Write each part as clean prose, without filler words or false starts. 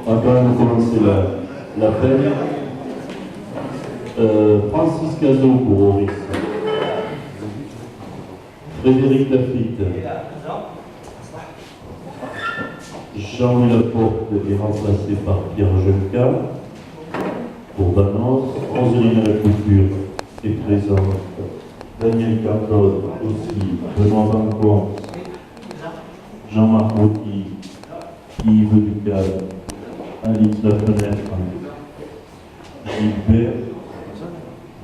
On va quand même commencer l'appel. Francis Cazot pour Horis. Frédéric Lafitte. Jean-Louis Laporte est remplacé par Pierre Junca pour Banos. Roseline à la Couture est présente. Daniel Cardoz aussi. Benoît Bancon. Jean-Marc Rotti. Yves Ducal. Alice Lafenêtre.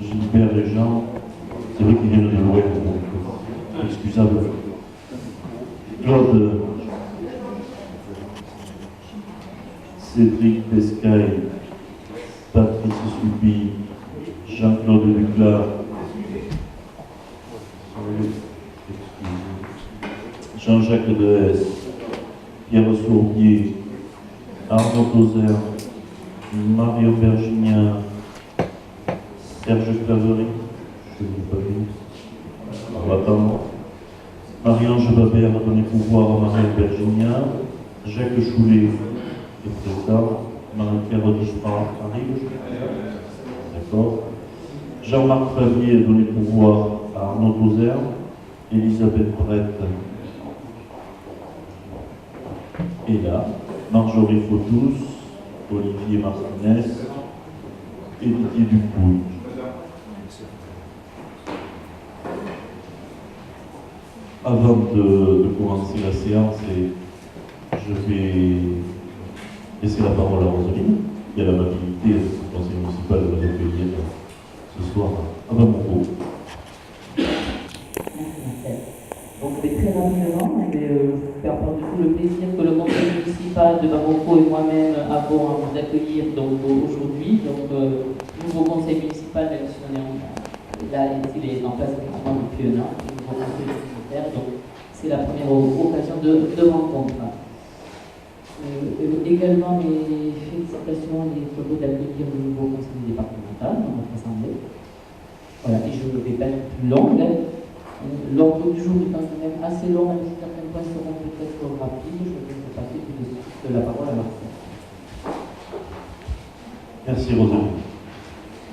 Gilbert et Jean. C'est vrai qu'ils viennent de loin, donc excusable. Claude. Cédric Pescaille, Patrice Supi, Jean-Claude Duclas, Jean-Jacques Dehes, Pierre Sourbier, Arnaud Tozer, Marion Bergignan, Serge Claverie, je ne l'ai pas vu, on va attendre. Marie-Ange Babert a donné pouvoir à Marion Bergignan, Jacques Choulet est présent, Marie-Pierre Dispar arrive, d'accord. Jean-Marc Favier a donné pouvoir à Arnaud Tozer, Elisabeth Brett est là, Marjorie Fautus, Olivier Martinez et Didier Dupouille. Avant de commencer la séance, je vais laisser la parole à Roseline, qui a l'amabilité du conseil municipal de nous accueillir ce soir à Bamako. Donc très rapidement, je vais faire part de tout le plaisir que le conseil municipal de Bamako et moi-même avons à vous accueillir aujourd'hui. Donc nouveau conseil municipal, même si on est là, il est en place depuis un an, le nouveau conseil municipal, donc c'est la première occasion de rencontre. Également mes félicitations et heureux d'accueillir le nouveau conseil départemental dans notre assemblée. Voilà, et je ne vais pas être plus longue. L'ordre du jour est quand même assez long, même si certains points seront peut-être rapides. Je vais passer tout de suite la parole à Marcel. Merci Rosalie.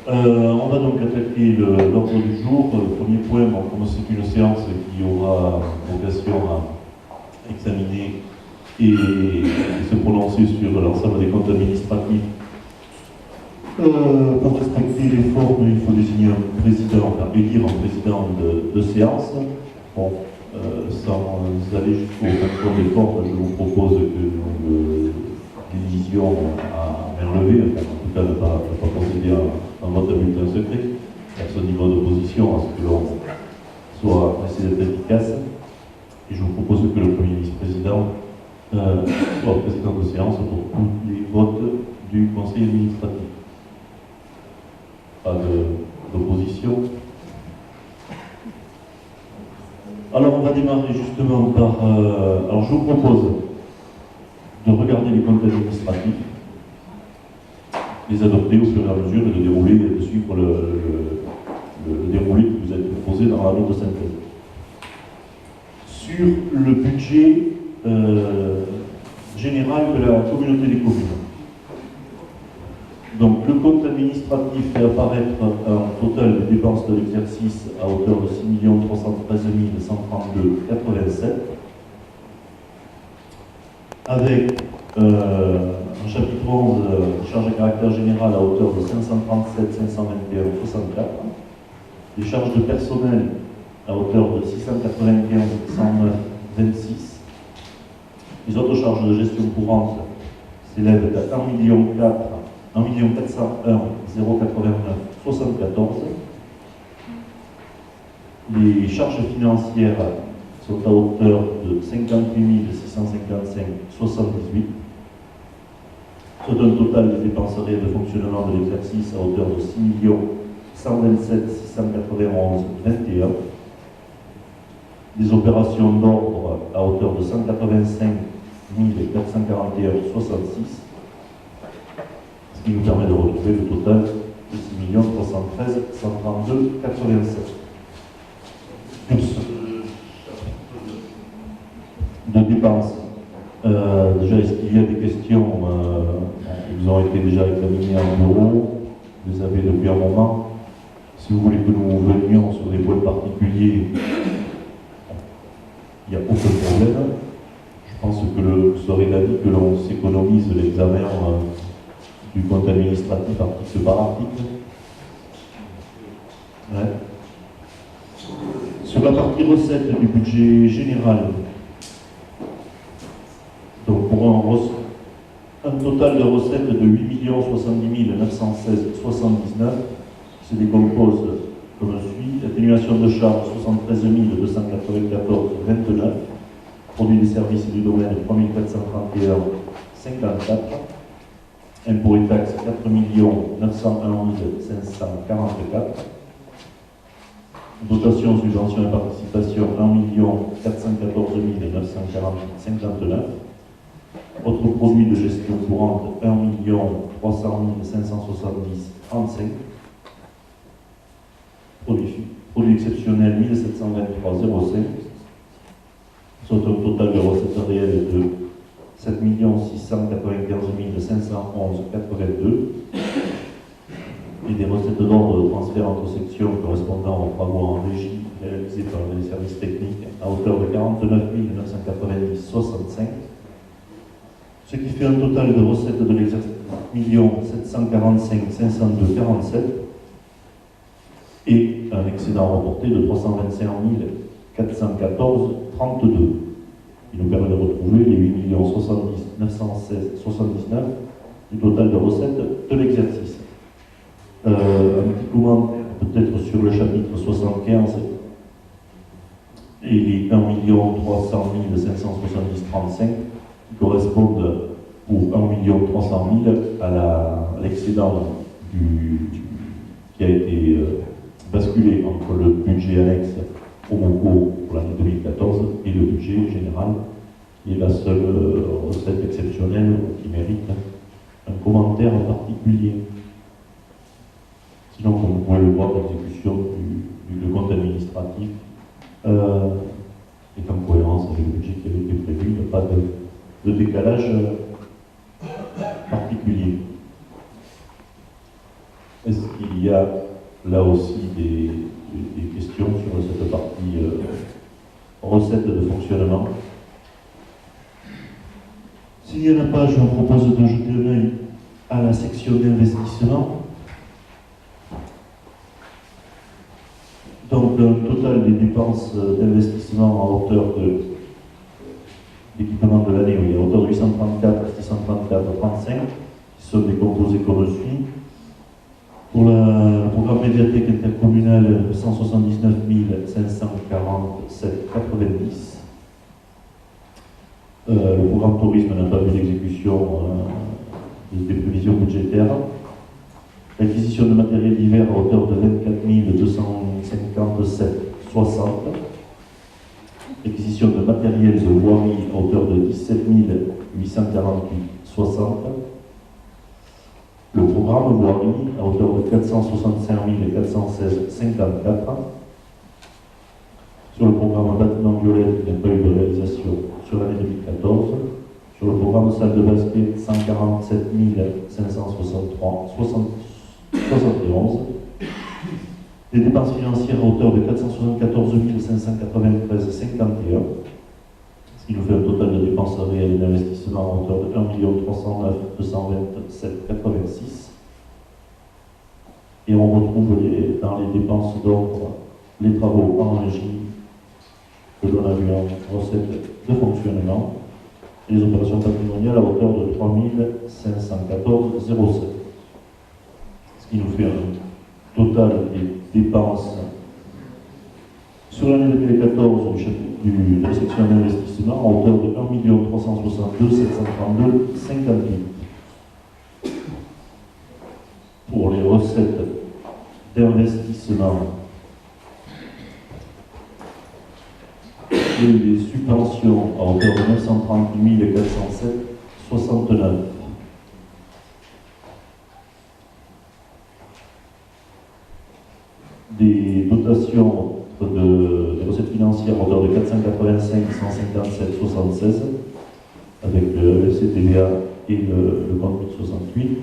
On va donc attaquer l'ordre du jour. Le premier point, comme c'est une séance qui aura vocation à examiner et se prononcer sur l'ensemble des comptes administratifs. Pour respecter les formes, il faut désigner un président, élire un président de séance. Bon, sans aller jusqu'au contrôle des formes, je vous propose que nous l'élisions à main levée, en tout cas ne pas procéder à un vote à bulletin secret, à ce niveau d'opposition, à ce que l'on soit essayé d'être efficace. Et je vous propose que le premier vice-président soit président de séance pour tous les votes du conseil administratif. Pas d'opposition. Alors on va démarrer justement par... alors je vous propose de regarder les comptes administratifs, les adopter au fur et à mesure et de dérouler, de suivre le déroulé qui vous a été proposé dans la note de synthèse. Sur le budget général de la communauté des communes. Donc le compte administratif fait apparaître un total de dépenses de l'exercice à hauteur de 6 313 132,87 avec un chapitre 11 charges à caractère général à hauteur de 537 521,64, les charges de personnel à hauteur de 695 109,26. Les autres charges de gestion courante s'élèvent à 1 401 089 74. Les charges financières sont à hauteur de 58 655 78. Soit un total des dépenses réelles de fonctionnement de l'exercice à hauteur de 6 127 691 21. Des opérations d'ordre à hauteur de 185 441 66. Ce qui nous permet de retrouver le total de 6 313 132 87. De dépenses Déjà, est-ce qu'il y a des questions? Ils ont été déjà examinés en bureau, vous les avez depuis un moment. Si vous voulez que nous venions sur des points particuliers, il n'y a aucun problème. Je pense que vous serez d'avis que l'on s'économise l'examen du compte administratif article par article. Ouais. Sur la partie recette du budget général, donc pour un total de recettes de 8 070 916,79, qui se décompose comme suit: atténuation de charges 73 294,29, produits des services du domaine 3 431,54, impôts et taxes 4 901 544, dotation, subvention et participation 1 414 940,59, autres produits de gestion courante 1 300 570,35, produits exceptionnels 1723,05, soit un total de recettes réelles de 7 695 511,82, et des recettes d'ordre de transfert entre sections correspondant aux travaux en régie réalisés par les services techniques à hauteur de 49 990,65, ce qui fait un total de recettes de l'exercice 1 745 502,47 et un excédent reporté de 325 414,32, qui nous permet de retrouver les 8 070 916,79 du total de recettes de l'exercice. Un petit commentaire peut-être sur le chapitre 75 et les 1 300 570,35 qui correspondent pour 1 300 000 à l'excédent qui a été basculé entre le budget annexe au MOCO pour l'année 2014 et le budget général, qui est la seule recette exceptionnelle qui mérite un commentaire particulier. Sinon, comme vous pouvez le voir, l'exécution du compte administratif est en cohérence avec le budget qui avait été prévu. Il n'y a pas de décalage particulier. Est-ce qu'il y a là aussi des questions sur cette partie recette de fonctionnement? S'il n'y en a pas, je vous propose de jeter un œil à la section d'investissement. Donc, un total des dépenses d'investissement à hauteur de l'équipement de l'année, oui, à hauteur de 834, 634,35, qui sont décomposés comme suit. Pour le programme médiathèque intercommunale, 179 547,90. Le programme tourisme n'a pas vu d'exécution des prévisions budgétaires. L'acquisition de matériel divers à hauteur de 24 257,60. L'acquisition de matériel de voirie à hauteur de 17 848,60. Le programme voirie à hauteur de 465 416,54. Sur le programme bâtiment violette, il n'y a pas eu de réalisation sur l'année 2014. Sur le programme salle de basket, 147 563,71. Des dépenses financières à hauteur de 474 593,51. Ce qui nous fait un total de dépenses réelles d'investissement à hauteur de 1 309 227,86. Et on retrouve dans les dépenses d'ordre les travaux en régie que l'on a vu en recette de fonctionnement et les opérations patrimoniales à hauteur de 3 514,07. Ce qui nous fait un total des dépenses sur l'année 2014 de la section d'investissement à hauteur de 1 362 732,58. Pour les recettes d'investissement et les subventions à hauteur de 938 407,69. Des dotations des recettes financières à hauteur de 485 157,76, avec le FCTVA et le compte 68.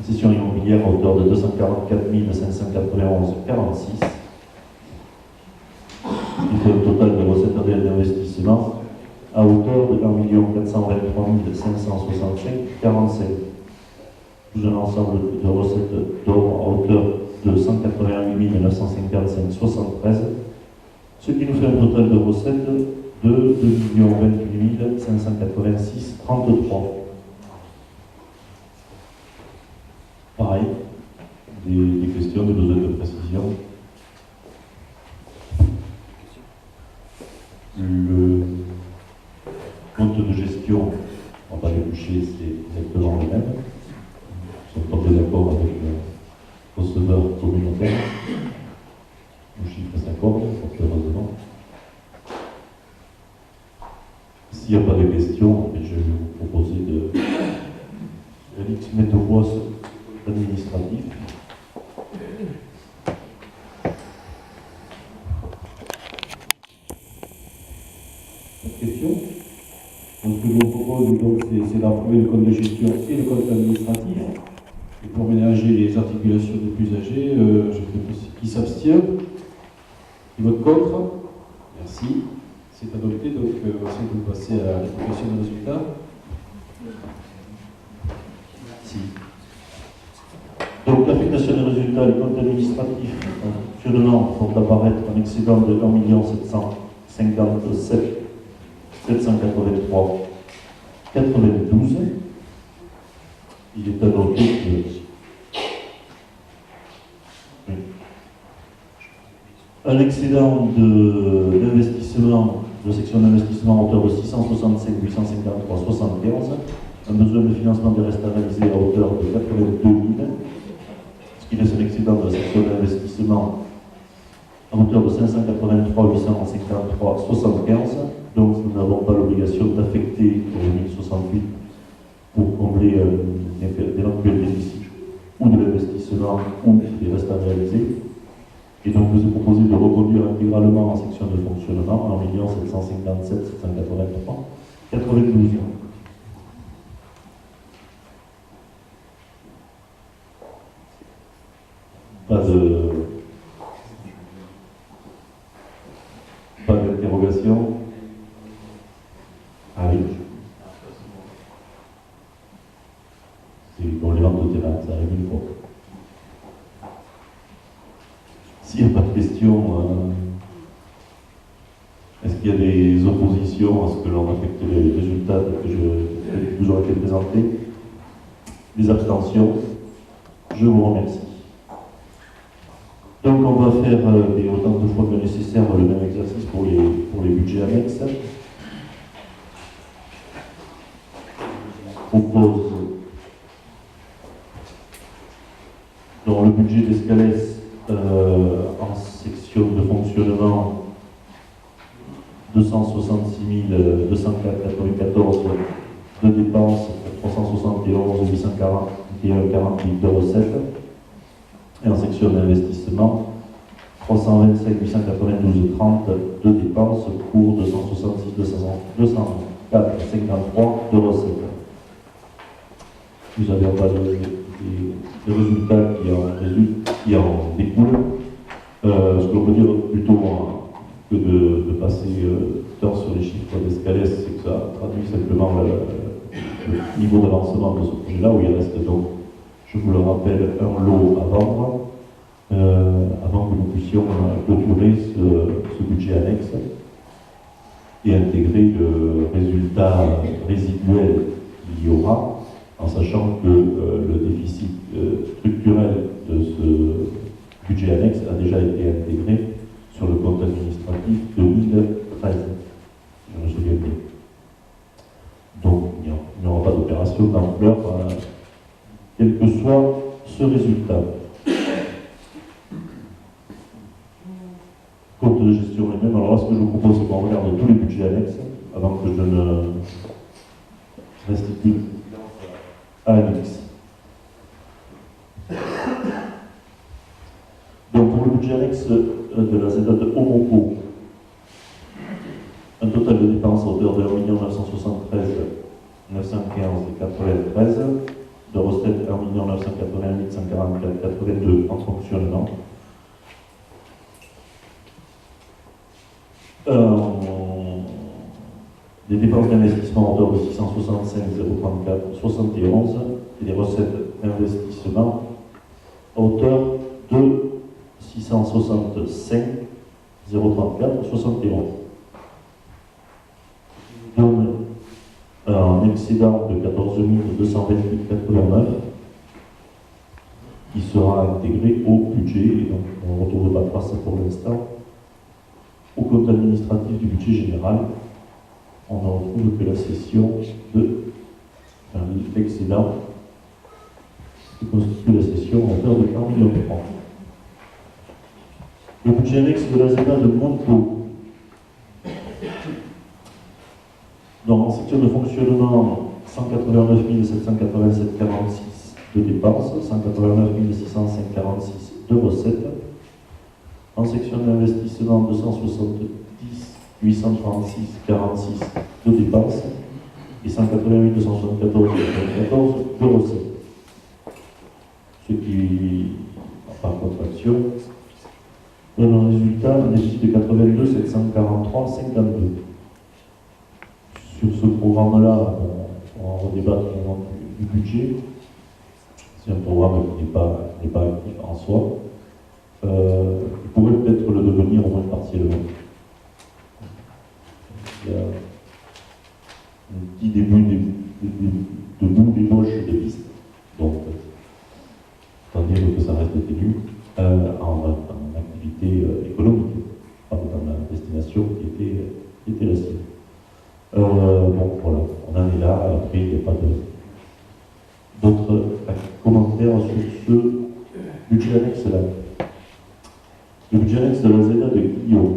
Cession immobilière à hauteur de 244 591,46, qui fait un total de recettes réelles d'investissement à hauteur de 1 423 565,45, plus un ensemble de recettes d'or à hauteur de 188 955,73, ce qui nous fait un total de recettes de 2 28 586,33. Pareil, des questions, des besoins de précision. Le compte de gestion, on va déboucher, c'est exactement le même. Nous sommes pas d'accord avec le receveur communautaire. Nos chiffres s'accordent, heureusement. S'il n'y a pas de questions, je vais vous proposer de mettre au voie administratif. Question. Donc, ce que je vous propose, c'est d'approuver le compte de gestion et le compte administratif. Et pour ménager les articulations des plus âgés, je fais qui s'abstient. Qui vote contre? Merci. C'est adopté. Donc, voici que vous passez à l'application des résultats. Merci. Donc, l'affectation des résultats du compte administratif en fonctionnement font apparaître un excédent de 1 757 783 92. Il est à noter un excédent d'investissement, de section d'investissement à hauteur de 665 853 75, un besoin de financement des restes à réaliser à hauteur de 82 000, ce qui laisse un excédent de la section d'investissement à hauteur de 583 853 75. Donc nous n'avons pas l'obligation d'affecter les 1068 pour combler d'éventuels déficits ou de l'investissement ou des restes à réaliser. Et donc je vous ai proposé de reconduire intégralement en section de fonctionnement 1 757 783 92. Pas d'interrogation. Ah oui. C'est pour les ventes de terrain, ça arrive une fois. S'il n'y a pas de questions, est-ce qu'il y a des oppositions à ce que l'on affecte les résultats que vous aurez été présentés? Des abstentions? Je vous remercie. Donc on va faire autant de fois que nécessaire le même exercice pour les budgets annexes. Je propose dans le budget d'Escalès en section de fonctionnement 266 294 de dépenses pour 371 841,48 de recettes. Et en section d'investissement, 325 892,30 de dépenses pour 266 204,53 de recettes. Vous avez en bas les résultats qui en découlent. Ce que l'on peut dire plutôt que de passer temps sur les chiffres d'Escalès, c'est que ça traduit simplement le niveau d'avancement de ce projet-là, où il reste donc, je vous le rappelle, un lot à vendre avant que nous puissions clôturer ce budget annexe et intégrer le résultat résiduel qu'il y aura, en sachant que le déficit structurel de ce budget annexe a déjà été intégré sur le compte administratif 2013, je me souviens bien. Donc il n'y aura pas d'opération d'ampleur, quel que soit ce résultat. Compte de gestion lui-même, alors là ce que je vous propose c'est qu'on regarde tous les budgets annexes avant que je ne restitue à l'annexe. Donc pour le budget annexe de la ZAD de Homopo, un total de dépenses à hauteur de 1 973 dépenses d'investissement à hauteur de 665 034 71 et les recettes d'investissement à hauteur de 665 034 71. Donne un excédent de 14 228,89 qui sera intégré au budget, et donc on ne retrouve pas trace pour l'instant au compte administratif du budget général. On ne retrouve que la cession de l'excédent qui constitue la cession à hauteur de 40 millions de francs. Le budget annexe de la ZENA de Montaut. Donc en section de fonctionnement, 189 787,46 de dépenses, 189 605,46 de recettes. En section d'investissement, 270 836,46 de dépenses et 188 274,14 de recettes. Ce qui, par contraction, donne un résultat d'un déficit de 82 743,52. Sur ce programme-là, on va redébattre au moment du budget. C'est un programme qui n'est pas actif en soi. Il pourrait peut-être le devenir au moins partiellement. Il y a un petit début de bout d'ébauche de piste. Donc, tant dire que ça reste ténu en activité économique, pas dans la destination qui était la sienne. Bon, voilà, on en est là. Après, il n'y a pas d'autres commentaires sur ce budget annexe-là. Le budget annexe de la ZENA de Guillaume.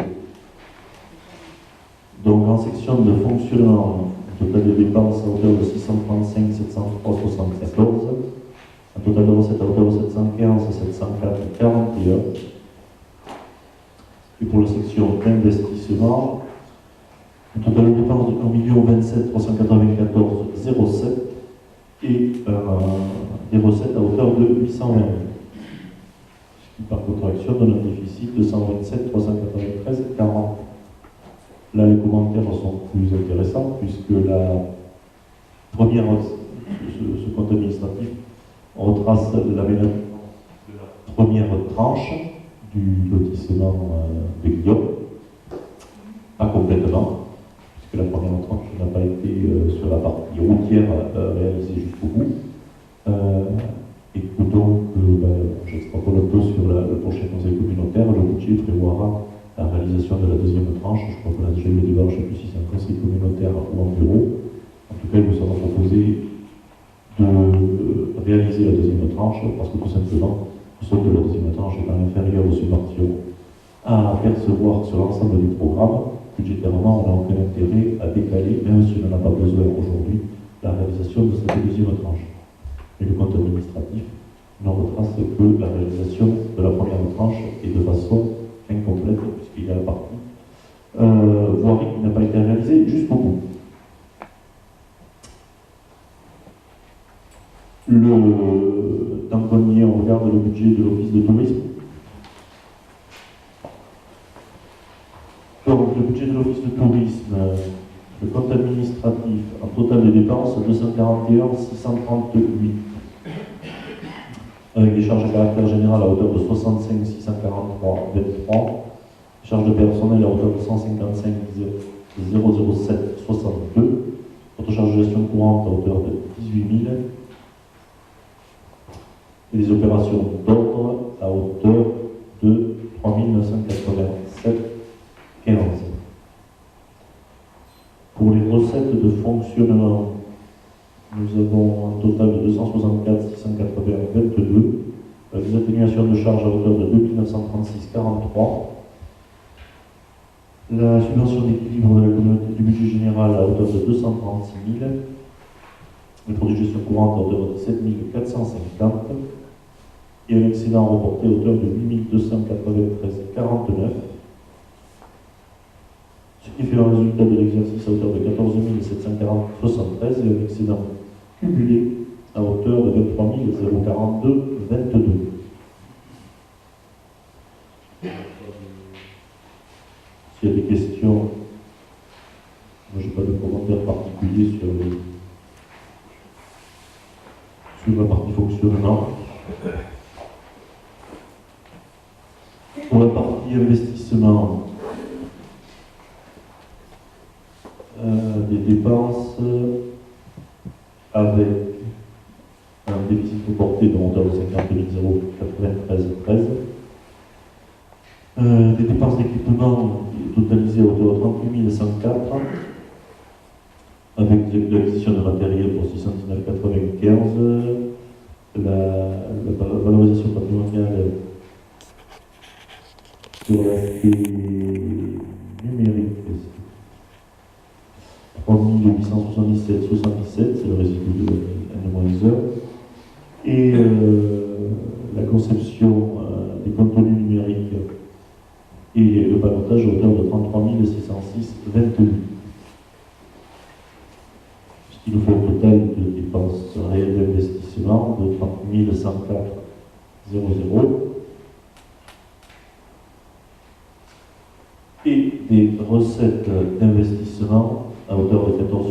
Donc, en section de fonctionnement, un total de dépenses à hauteur de 635 703,74, un total de recettes à hauteur de 715 704,41. Et pour la section d'investissement, un total de dépenses de 1 27 394,07 et des recettes à hauteur de 820 000. Ce qui, par contraction, donne un déficit de 127 393,40. Là, les commentaires sont plus intéressants puisque ce compte administratif retrace l'aménagement de la première tranche du lotissement de Guillaume. Pas complètement, puisque la première tranche n'a pas été sur la partie routière réalisée jusqu'au bout. Et que donc, j'extrapole un peu sur le prochain conseil communautaire, le budget prévoira la réalisation de la deuxième tranche. Je crois qu'on a déjà eu le débat, je ne sais plus si c'est un conseil communautaire ou un bureau. En tout cas, il nous sera proposé de réaliser la deuxième tranche, parce que tout simplement, le solde de la deuxième tranche étant inférieur aux subventions à percevoir sur l'ensemble du programme, budgétairement, on n'a aucun intérêt à décaler, même si on n'en a pas besoin aujourd'hui, la réalisation de cette deuxième tranche. Et le compte administratif ne retrace que la réalisation de la première tranche et de façon incomplète, puisqu'il y a la partie voirie qui n'a pas été réalisée jusqu'au bout. Tant qu'on y est, on regarde le budget de l'Office de tourisme. Donc, le budget de l'Office de tourisme, le compte administratif, en total de dépenses, 241 638. Avec des charges à caractère général à hauteur de 65 643 23, charges de personnel à hauteur de 155 007 62, autres charges de gestion courante à hauteur de 18 000, et des opérations d'ordre à hauteur de 3 987 15. Pour les recettes de fonctionnement, nous avons un total de 264 681 22, avec des atténuations de charges à hauteur de 2 936 43. La subvention d'équilibre de la communauté du budget général à hauteur de 236 000. Les produits de gestion courante à hauteur de 7 450. Et un excédent reporté à hauteur de 8 293,49. Ce qui fait un résultat de l'exercice à hauteur de 14 740,73 et un excédent cumulé à hauteur de 23 042,22. S'il y a des questions, moi j'ai pas de commentaires sur la partie fonctionnement. Pour la partie investissement, des dépenses avec un déficit reporté de montant de 50 093,13. Des dépenses d'équipement totalisées à hauteur de 38 104, avec l'acquisition de matériel pour 619,95, la valorisation patrimoniale sur l'aspect numérique, 3877,77, c'est le résidu de N-1, et la conception des contenus numériques et le balotage à hauteur de 33 606,28. Ce qui nous fait un total de dépenses réelles d'investissement de 30 104,00 et des recettes d'investissement à hauteur de 14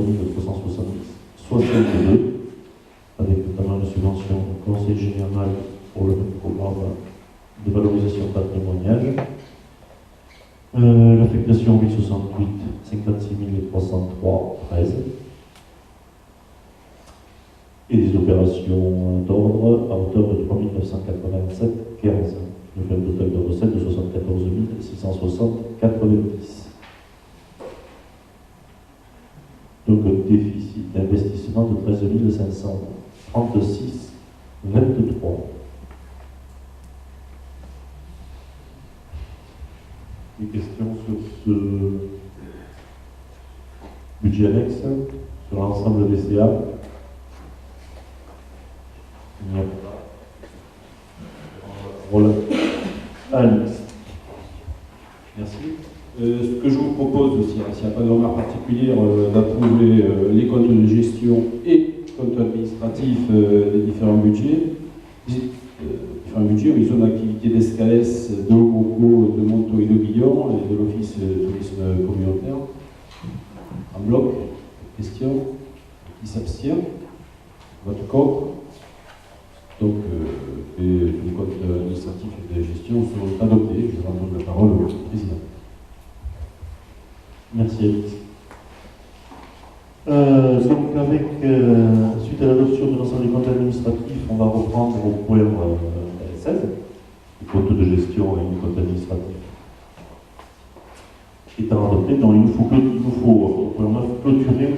370,62, avec notamment une subvention au Conseil général pour le programme de valorisation patrimoniale. L'affectation 868, 56 303,13. Et des opérations d'ordre à hauteur de 3 987,15. Nous fait un total de recettes de 74 660,90. Donc un déficit d'investissement de 13 536,23. Des questions sur ce budget annexe, sur l'ensemble des CA? Il n'y a pas. Voilà. Alex. Merci. Ce que je vous propose aussi, s'il n'y a pas de remarque particulière, d'approuver les comptes de gestion et comptes administratifs des différents budgets. Budget, ils ont l'activité d'Escalès, de Homoco, de Monto et de Guillon, et de l'Office de tourisme communautaire. En bloc, question, qui s'abstient, vote contre. Donc, les comptes administratifs et de gestion seront adoptés. Je vais rendre la parole au président. Merci, Alex. Donc, suite à l'adoption de l'ensemble des comptes administratifs, on va reprendre au point 16, les comptes de gestion et les comptes administratifs. Étant adopté, donc il nous faut au point 9 clôturer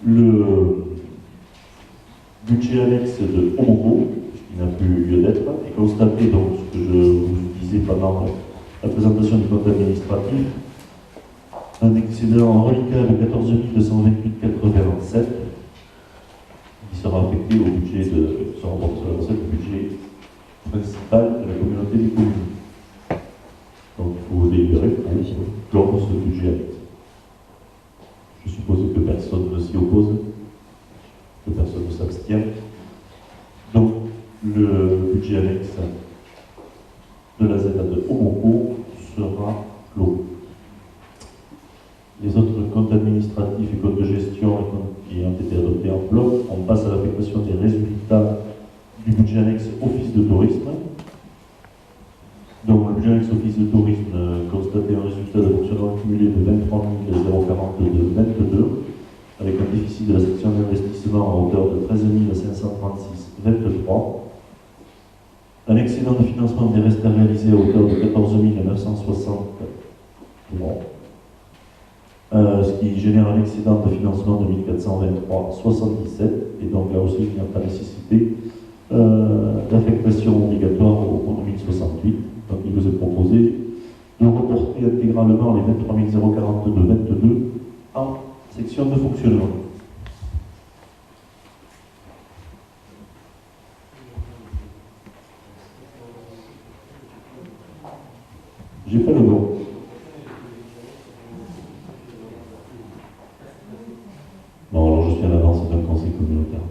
le budget annexe de Homoco, qui n'a plus lieu d'être, et constater donc ce que je vous disais pendant la présentation du compte administratif, un excédent reliquat de 14 228,87 qui sera affecté au budget sera rapporté sur la recette du budget principal de la communauté des communes. Donc il faut délibérer pour clore ce budget annexe. Je suppose que personne ne s'y oppose, que personne ne s'abstient. Donc le budget annexe de la ZAD de Homoco sera clos. Les autres comptes administratifs et comptes de gestion qui ont été adoptés en bloc, on passe à l'affectation des résultats du budget annexe Office de tourisme. Donc le budget annexe Office de tourisme constatait un résultat de fonctionnement cumulé de 23 042,22, avec un déficit de la section d'investissement à hauteur de 13 536,23, un excédent de financement des restes à réaliser à hauteur de 14 963, ce qui génère un excédent de financement de 1423,77, et donc là aussi il n'y a pas nécessité d'affectation obligatoire au compte 1068. Donc il vous est proposé de reporter intégralement les 23 042,22 en section de fonctionnement. J'ai pas le mot. Non, alors je suis en avance d'un conseil communautaire.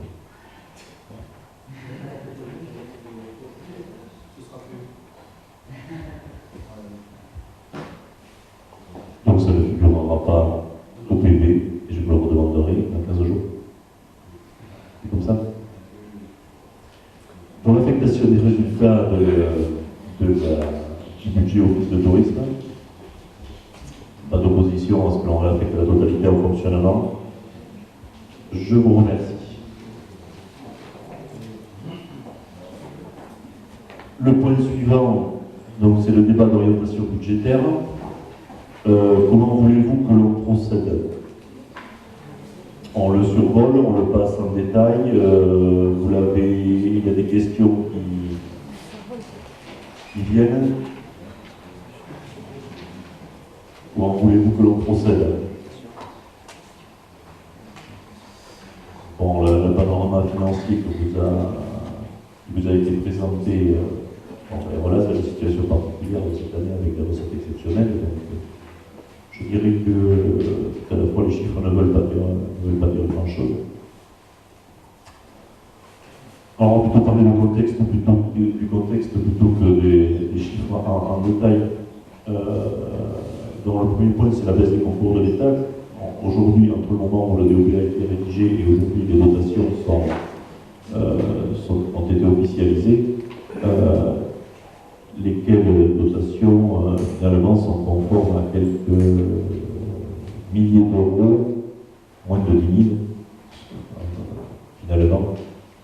Donc ça ne figurera pas au PV, et je me le redemanderai. présentation des résultats du budget office de tourisme. Pas d'opposition à ce que l'on réaffecte la totalité au fonctionnement. Je vous remercie. Le point suivant, donc, c'est le débat d'orientation budgétaire. Comment voulez-vous que l'on procède? On le survole, on le passe en détail. Il y a des questions qui viennent. Comment voulez-vous que l'on procède? Bon, le panorama financier qui vous a été présenté, voilà, c'est la situation particulière de cette année avec des recettes exceptionnelles. Donc, je dirais que à la fois les chiffres ne veulent pas dire grand-chose. Alors, on va plutôt parler du contexte plutôt que des chiffres en détail. Dans le premier point, c'est la baisse des concours de l'État. Aujourd'hui, entre le moment où le DOB a été rédigé et aujourd'hui, les dotations ont été officialisées. Lesquelles dotations finalement sont conformes à quelques milliers d'euros, moins de 10 000 finalement,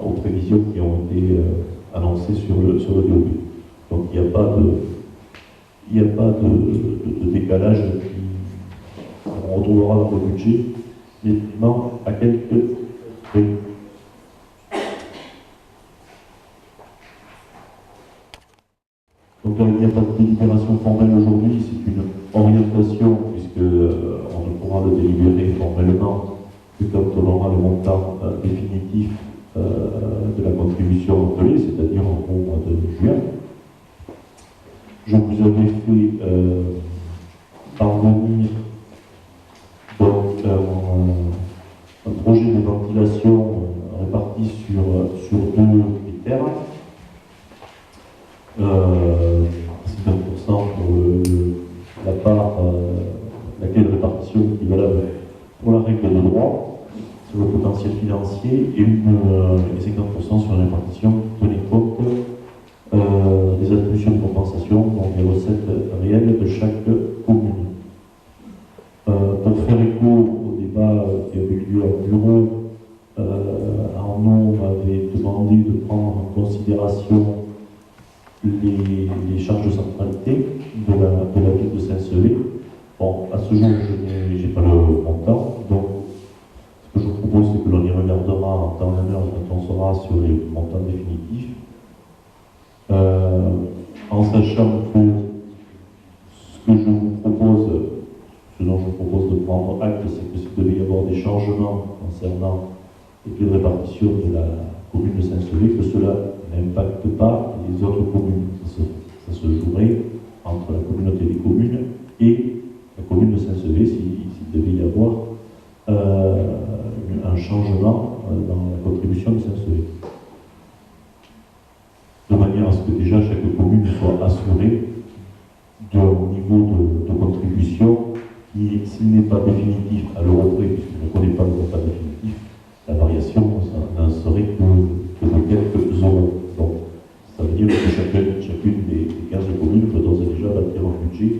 aux prévisions qui ont été annoncées sur le DOB. Donc il n'y a pas de décalage qu'on retrouvera dans le budget, mais vraiment à quelques prix. Donc là, il n'y a pas de délibération formelle aujourd'hui, c'est une orientation, puisque on ne pourra le délibérer formellement que quand on aura le montant définitif de la contribution appelée, c'est-à-dire au mois de juin. Je vous avais fait parvenir donc, un projet de ventilation réparti sur 2 critères. 50% pour la part, la clé de répartition qui est valable pour la règle de droit, sur le potentiel financier, et 50% sur la répartition qui tenait compte des attributions de compensation, donc des recettes réelles de chaque commune. Pour faire écho au débat qui avait eu lieu en bureau, Arnaud m'avait demandé de prendre en considération les charges de centralité de la ville de Saint-Sevé. Bon, à ce jour, je n'ai pas le montant, donc ce que je vous propose, c'est que l'on y regardera en temps et en heure quand on sera sur les montants définitifs. En sachant que ce dont je vous propose de prendre acte, c'est que s'il devait y avoir des changements concernant les clés de répartition de la commune de Saint-Sevé, que cela n'impacte pas les autres communes. Ça se jouerait entre la communauté des communes et la commune de Saint-Sevé s'il devait y avoir un changement dans la contribution de Saint-Sevé. De manière à ce que déjà chaque commune soit assurée d'un niveau de contribution qui, s'il n'est pas définitif à l'euro près, puisqu'il ne connaît pas le montant définitif, la variation n'en serait que de quelques euros. Donc, ça veut dire que chacune des 15 communes peut d'ores et déjà bâtir un budget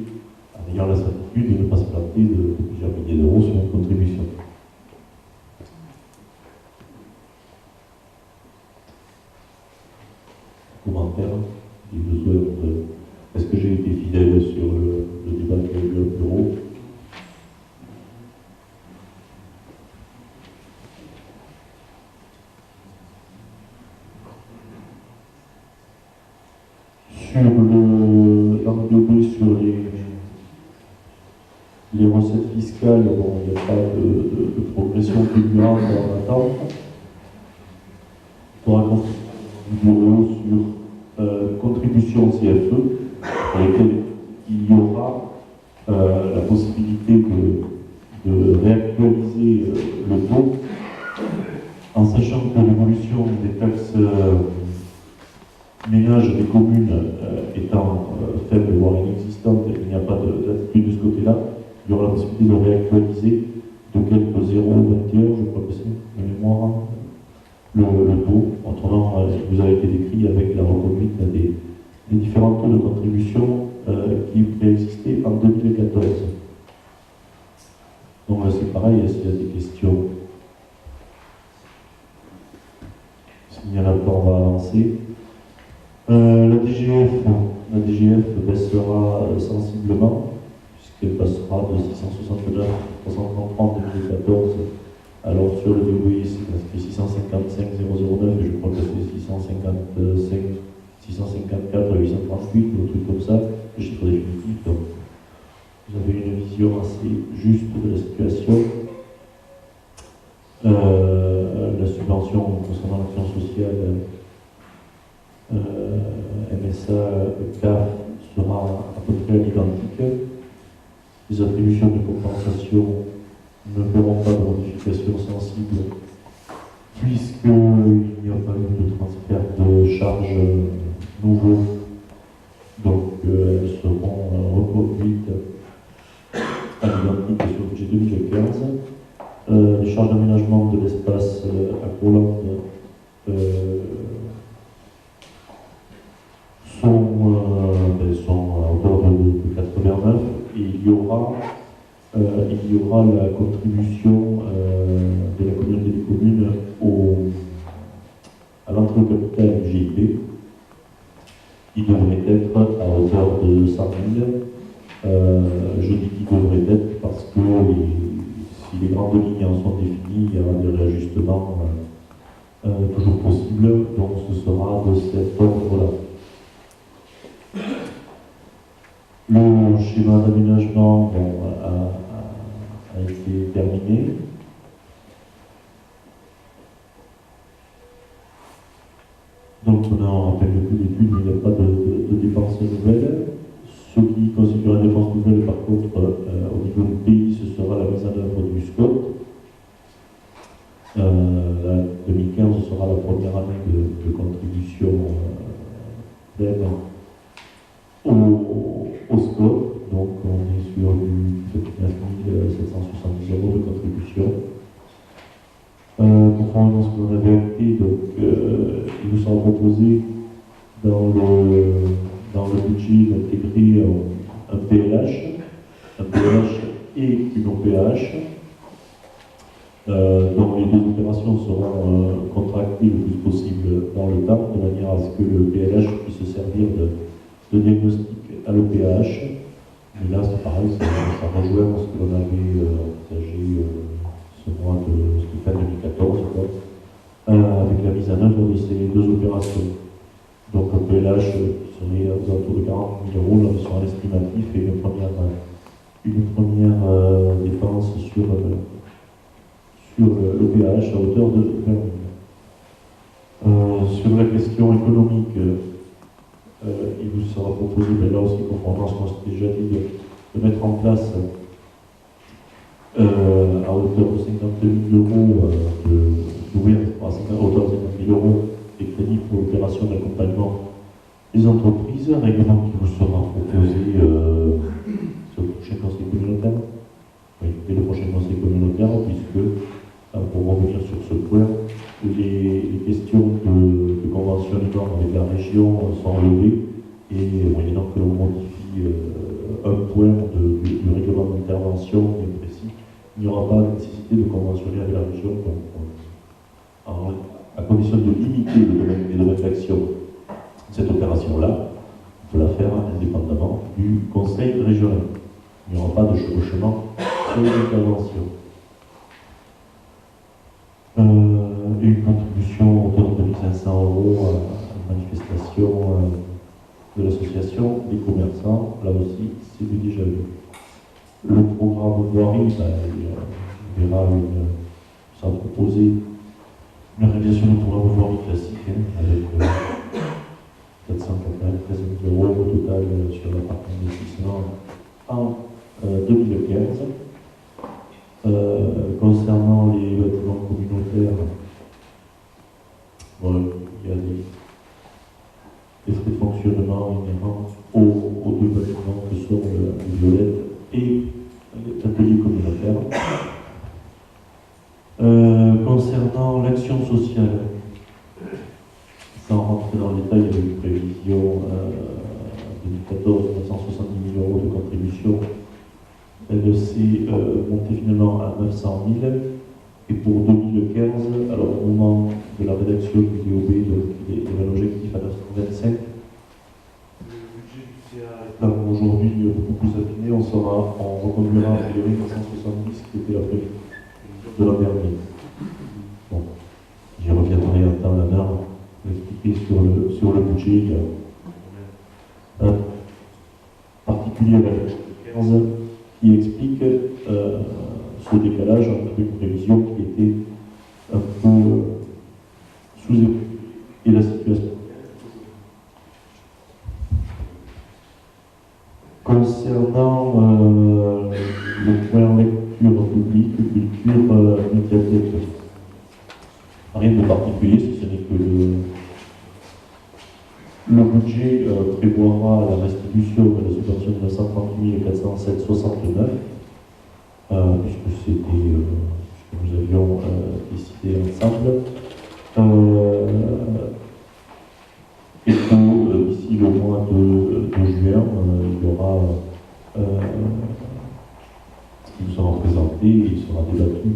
en ayant la certitude de ne pas se planter de plusieurs milliers d'euros sur une contribution. Commentaire du besoin de... Est-ce que j'ai été fidèle sur le débat qui a eu lieu au bureau? Sur les recettes fiscales, bon, il n'y a pas de progression fulgurante à attendre. Il faudra qu'on bureau sur contribution CFE, pour lesquelles il y aura la possibilité de réactualiser le taux, en sachant que l'évolution des taxes ménages des communes étant faible, voire inexistante, il n'y a pas d'attitude de ce côté-là, il y aura la possibilité de réactualiser de quelques 0,21, je crois que c'est, de mémoire, le taux. Autrement, vous avez été décrit avec la questions. S'il n'y en a pas, on va avancer. La DGF baissera sensiblement, puisqu'elle passera de 669 à 330 en 2014. Alors sur le DOI, c'est 655 009 et je crois que c'est 654 838 ou un truc comme ça, le chiffre définitif. Donc, vous avez une vision assez juste de la situation. La subvention concernant l'action sociale MSA, CAF sera à peu près identique. Les attributions de compensation ne verront pas de modification sensible puisqu'il n'y a pas eu de transfert de charges nouveaux, donc elles seront reconduites à l'identique sur le budget 2015. Les charges d'aménagement de l'espace à Courlande sont à hauteur de 89 et il y aura la contribution de la communauté des communes à l'entrée au capital du GIP qui devrait être à hauteur de 100 000. Je dis qu'il devrait être parce que si les grandes lignes en sont définies, il y aura des réajustements toujours possibles, donc ce sera de cet ordre-là. Le schéma d'aménagement a été terminé. Donc on a un rappel de coût d'études, mais il n'y a pas de dépenses nouvelles. Ce qui constituera une dépense nouvelle, par contre, au niveau du pays, ce sera la mise en œuvre du SCOT. La 2015 sera la première année de contribution d'aide au SCOT. Donc on est sur du 9 770 € de contribution. Conformément à ce que vous avez acté, il nous sera proposé dans le budget d'intégrer un PLH et une OPH, dont les deux opérations seront contractées le plus possible dans le temps, de manière à ce que le PLH puisse se servir de diagnostic à l'OPH. Mais là, c'est pareil, ça rejoint ce que l'on avait envisagé ce mois de fin 2014, avec la mise en œuvre de ces deux opérations. Donc un PLH serait aux alentours de 40 000 € sur un estimatif et une première dépense sur l'OPH à hauteur de 20 000. Sur la question économique, il vous sera proposé, mais là aussi, conformément à ce qu'on s'était déjà dit, de mettre en place à hauteur de 50 000 €, d'ouvrir à hauteur de 50 000 € des crédits pour l'opération d'accompagnement des entreprises, règlement qui vous sera proposé sur le prochain conseil communautaire. Oui, et le prochain conseil communautaire, puisque, pour revenir sur ce point, les questions de conventionnement avec la région sont levées et moyennant que l'on modifie un point du règlement d'intervention bien précis, il n'y aura pas de nécessité de conventionner avec la région, à condition de limiter le domaine de réflexion de cette opération-là, on peut la faire indépendamment du conseil régional. Il n'y aura pas de chevauchement sur les interventions. Une contribution autour de 2 500 € à la manifestation de l'association des commerçants, là aussi c'est du déjà vu. Le programme voirie, il verra ça va proposer une réalisation du programme voirie classique avec 493 000 € au total sur la partie investissement en 2015. Concernant les bâtiments communautaires, il y a des frais de fonctionnement inhérents aux deux bâtiments que sont les Violettes et l'atelier communautaire. Concernant l'action sociale, sans rentrer dans le détail, il y a une prévision 2014 970 000 € de contribution. Elle s'est montée finalement à 900 000 Et pour 2015, alors au moment de la rédaction du DOB, il y avait un objectif à 925. Le budget du CA étant aujourd'hui beaucoup plus affiné, on reconduira a priori 970 qui était la prévision de l'an dernier. Bon, j'y reviendrai en temps et en heure pour expliquer sur le budget. Il y a un particulier avec 15 qui explique ce décalage entre une prévision qui était un peu sous-évaluée et la situation. Concernant le point lecture publique, culture médiathèque, rien de particulier, si ce n'est que le budget prévoira la restitution de la subvention de 930 407,69, puisque c'était ce que nous avions décidé ensemble. Et que d'ici le mois de juin, il y aura qui nous sera présenté et il sera débattu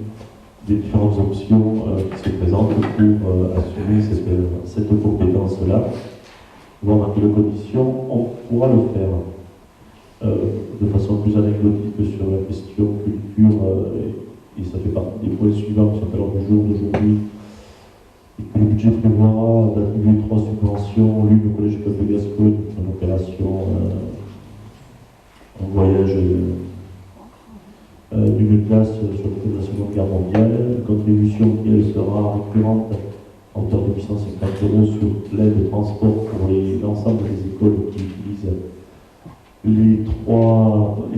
des différentes options qui se présentent pour assumer cette compétence-là. Voir dans quelles conditions on pourra le faire. De façon plus anecdotique sur la question culture, et ça fait partie des points suivants qui sont à l'ordre du jour d'aujourd'hui, et que le budget prévoira d'attribuer 3 subventions, l'une au Collège Club de Gascogne, en opération en voyage d'une classe sur le de la Seconde Guerre mondiale, une contribution qui elle sera récurrente à hauteur de 850 € sur l'aide de transport pour l'ensemble des écoles qui utilisent les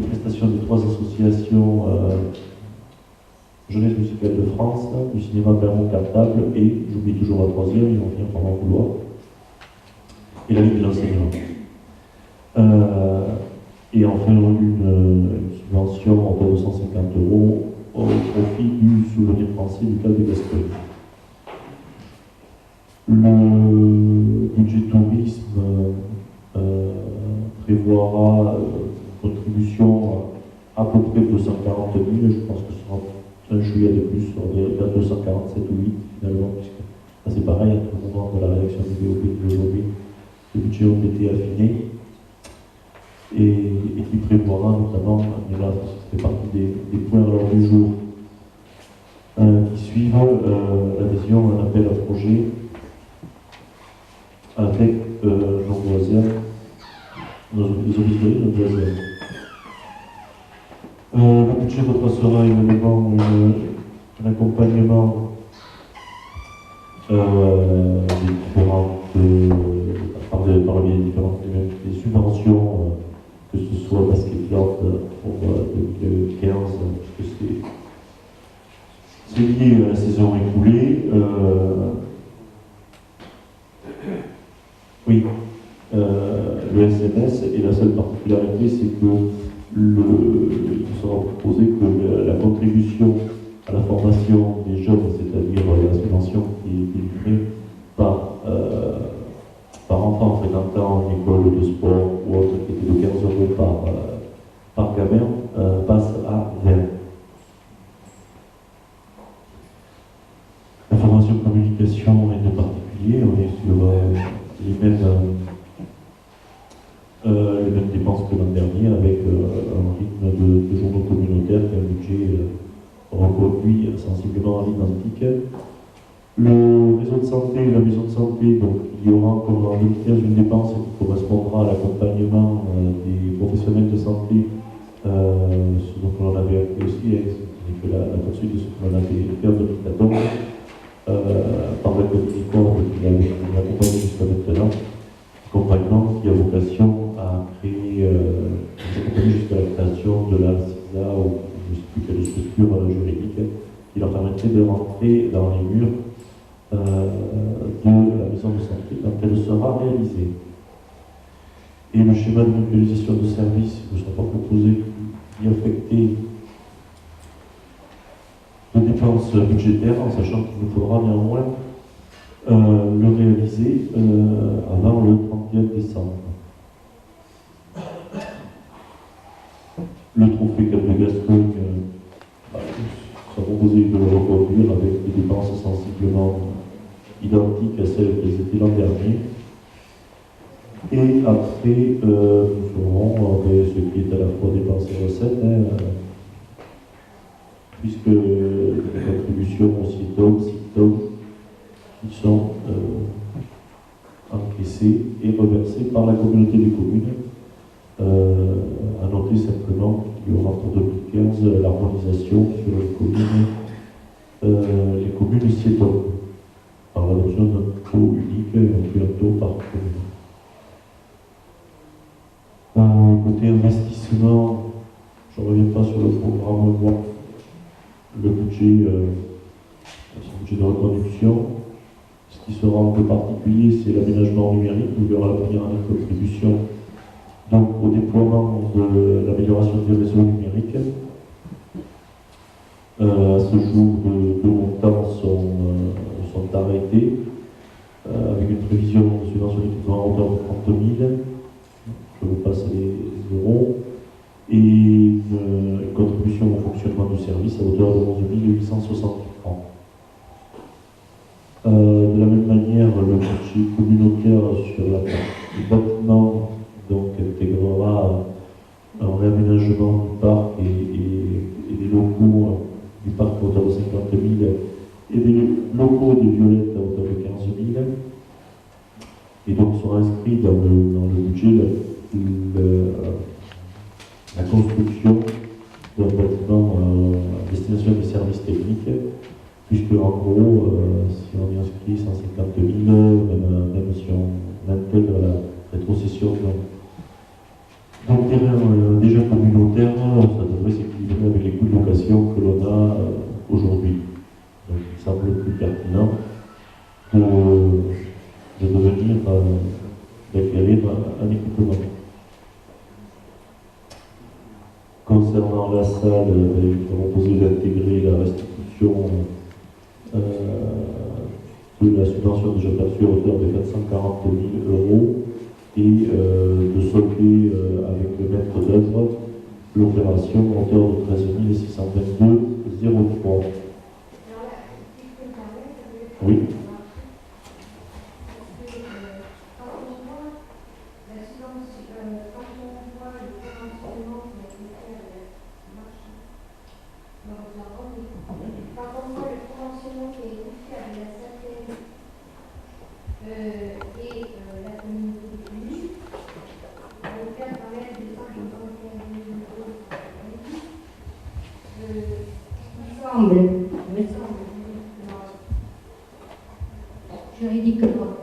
prestations des 3 associations Jeunesse musicale de France, du cinéma Clermont-Cartable et, j'oublie toujours la 3e, ils vont finir par m'en vouloir, et la Ligue de l'enseignement. Et enfin une subvention en de 150 € au profit du souvenir français du Club de Gascogne. Le budget tourisme prévoira une contribution à peu près de 240 000, je pense que ce sera un juillet de plus sur vers 247 ou 8 finalement, puisque ça c'est pareil, entre le moment de la rédaction du DOB et aujourd'hui, les budgets ont été affinés et qui prévoira notamment, mais là ça fait partie des points à l'ordre du jour, qui suivent l'adhésion à un appel à projet avec nos voisins, les auditeurs, nos voisins. Le budget retracera également un accompagnement des différentes, par les différentes des subventions, que ce soit Basketland pour 2015, puisque c'est lié à la saison écoulée. Oui, le SMS, et la seule particularité, c'est que il sera proposé que la contribution à la formation des jeunes, c'est-à-dire la subvention qui est livrée par enfant fréquentant une école de sport ou autre, qui était de 15 € par gamin, passe à 20. La formation communication est de particulier, on est sur les mêmes dépenses que l'an dernier, avec un rythme de journaux communautaires et un budget reconduit sensiblement à l'identique. Le réseau de santé, la maison de santé, donc il y aura comme en 2015 une dépense qui correspondra à l'accompagnement des professionnels de santé, ce dont on avait appris aussi, c'est que la poursuite de ce qu'on avait fait en 2014, par la communication qui avait accompagné jusqu'à maintenant, accompagnement qui a vocation à créer, jusqu'à la création de la CISA ou je ne sais plus quelle structure juridique qui leur permettrait de rentrer dans les murs de la maison de santé quand elle sera réalisée. Et le schéma de mutualisation de services ne sera pas proposé d'y affecter de dépenses budgétaires, en sachant qu'il nous faudra néanmoins le réaliser avant le 31 décembre. Le trophée Cap de Gascogne, sans proposé de le reconduire avec des dépenses sensiblement identiques à celles qu'elles étaient l'an dernier. Et après, nous ferons ce qui est à la fois dépenses et recettes, puisque les contributions au CITOM, qui sont encaissées et reversées par la communauté des communes. À noter simplement qu'il y aura pour 2015 l'harmonisation sur les communes CITOM, par l'adoption d'un taux unique et un taux par commune. Côté investissement, je ne reviens pas sur le programme, le budget de reconduction. Ce qui sera un peu particulier, c'est l'aménagement numérique, où il y aura la première année de contribution donc, au déploiement de l'amélioration des réseaux numériques. À ce jour, deux montants sont arrêtés, avec une prévision de subvention équivalente à hauteur de 30 000. Je vous passe les euros. Et une contribution au fonctionnement du service à hauteur de 11 860 francs. De la même manière, le budget communautaire sur la partie bâtiment donc, intégrera un réaménagement du parc et des locaux du parc à hauteur de 50 000 et des locaux des Violettes à hauteur de 15 000. Et donc sera inscrit dans le budget la construction d'un bâtiment à destination des services techniques, puisque en gros, si on y inscrit 150 000, même si on intègre la rétrocession donc terrain déjà communautaire, ça devrait s'équilibrer avec les coûts de location que l'on a aujourd'hui. Donc il semble plus pertinent de devenir d'acquérir un équipement. Concernant la salle, il est proposé d'intégrer la restitution de la subvention déjà perçue à hauteur de 440 000 € et de solder avec le maître d'œuvre l'opération à hauteur de 13 622,03. Oui. Juridiquement,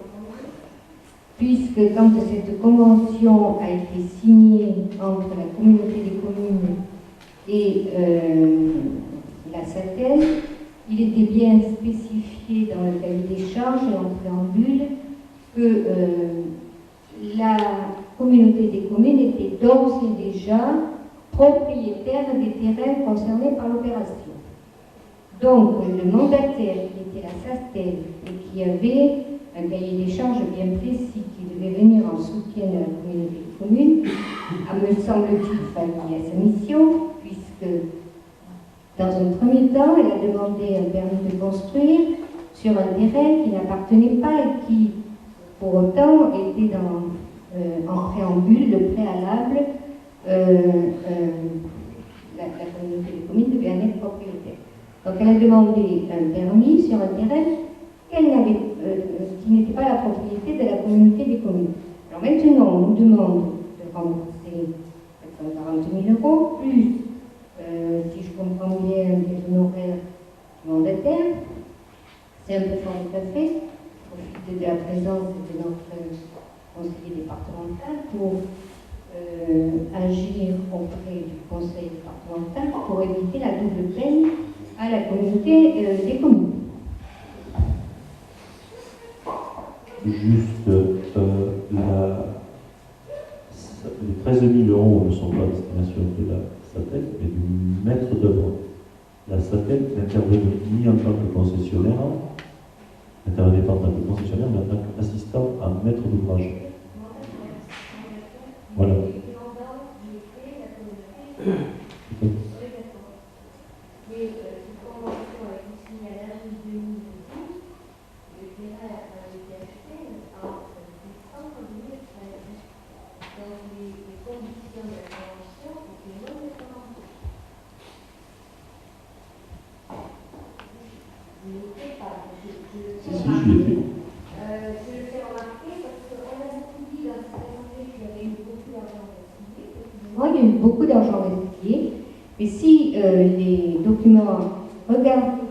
puisque quand cette convention a été signée entre la communauté des communes et la SATEL, il était bien spécifié dans le cahier des charges et en préambule que la communauté des communes était d'ores et déjà propriétaire des terrains concernés par l'opération. Donc, le mandataire qui était la SATEL et qui avait un cahier des charges bien précis qui devait venir en soutien de la communauté des communes, a, me semble-t-il, failli à sa mission, puisque dans un premier temps, elle a demandé un permis de construire sur un terrain qui n'appartenait pas et qui, pour autant, était en préambule, le préalable, la communauté des communes devait en être propriétaire. Donc elle a demandé un permis sur un terrain qui n'était pas la propriété de la communauté des communes. Alors maintenant, on nous demande de rembourser 440 000 €, plus, si je comprends bien, des honoraires mandataires. C'est un peu fort tout à fait. Profiter de la présence de notre conseiller départemental pour agir auprès du conseil départemental pour éviter la double peine à la communauté des communes. Juste, les 13 000 € ne sont pas à destination de la SATEL, mais du maître d'œuvre. La SATEL n'intervenait ni en tant que concessionnaire, n'intervenait pas en tant que concessionnaire, mais en tant qu'assistant à maître d'ouvrage. Voilà. Si, j'y étais. Je le fais remarquer parce qu'on a beaucoup dit dans cette assemblée qu'il y avait eu beaucoup d'argent gaspillé. Effectivement, il y a eu beaucoup d'argent gaspillé. Mais si les documents regardent,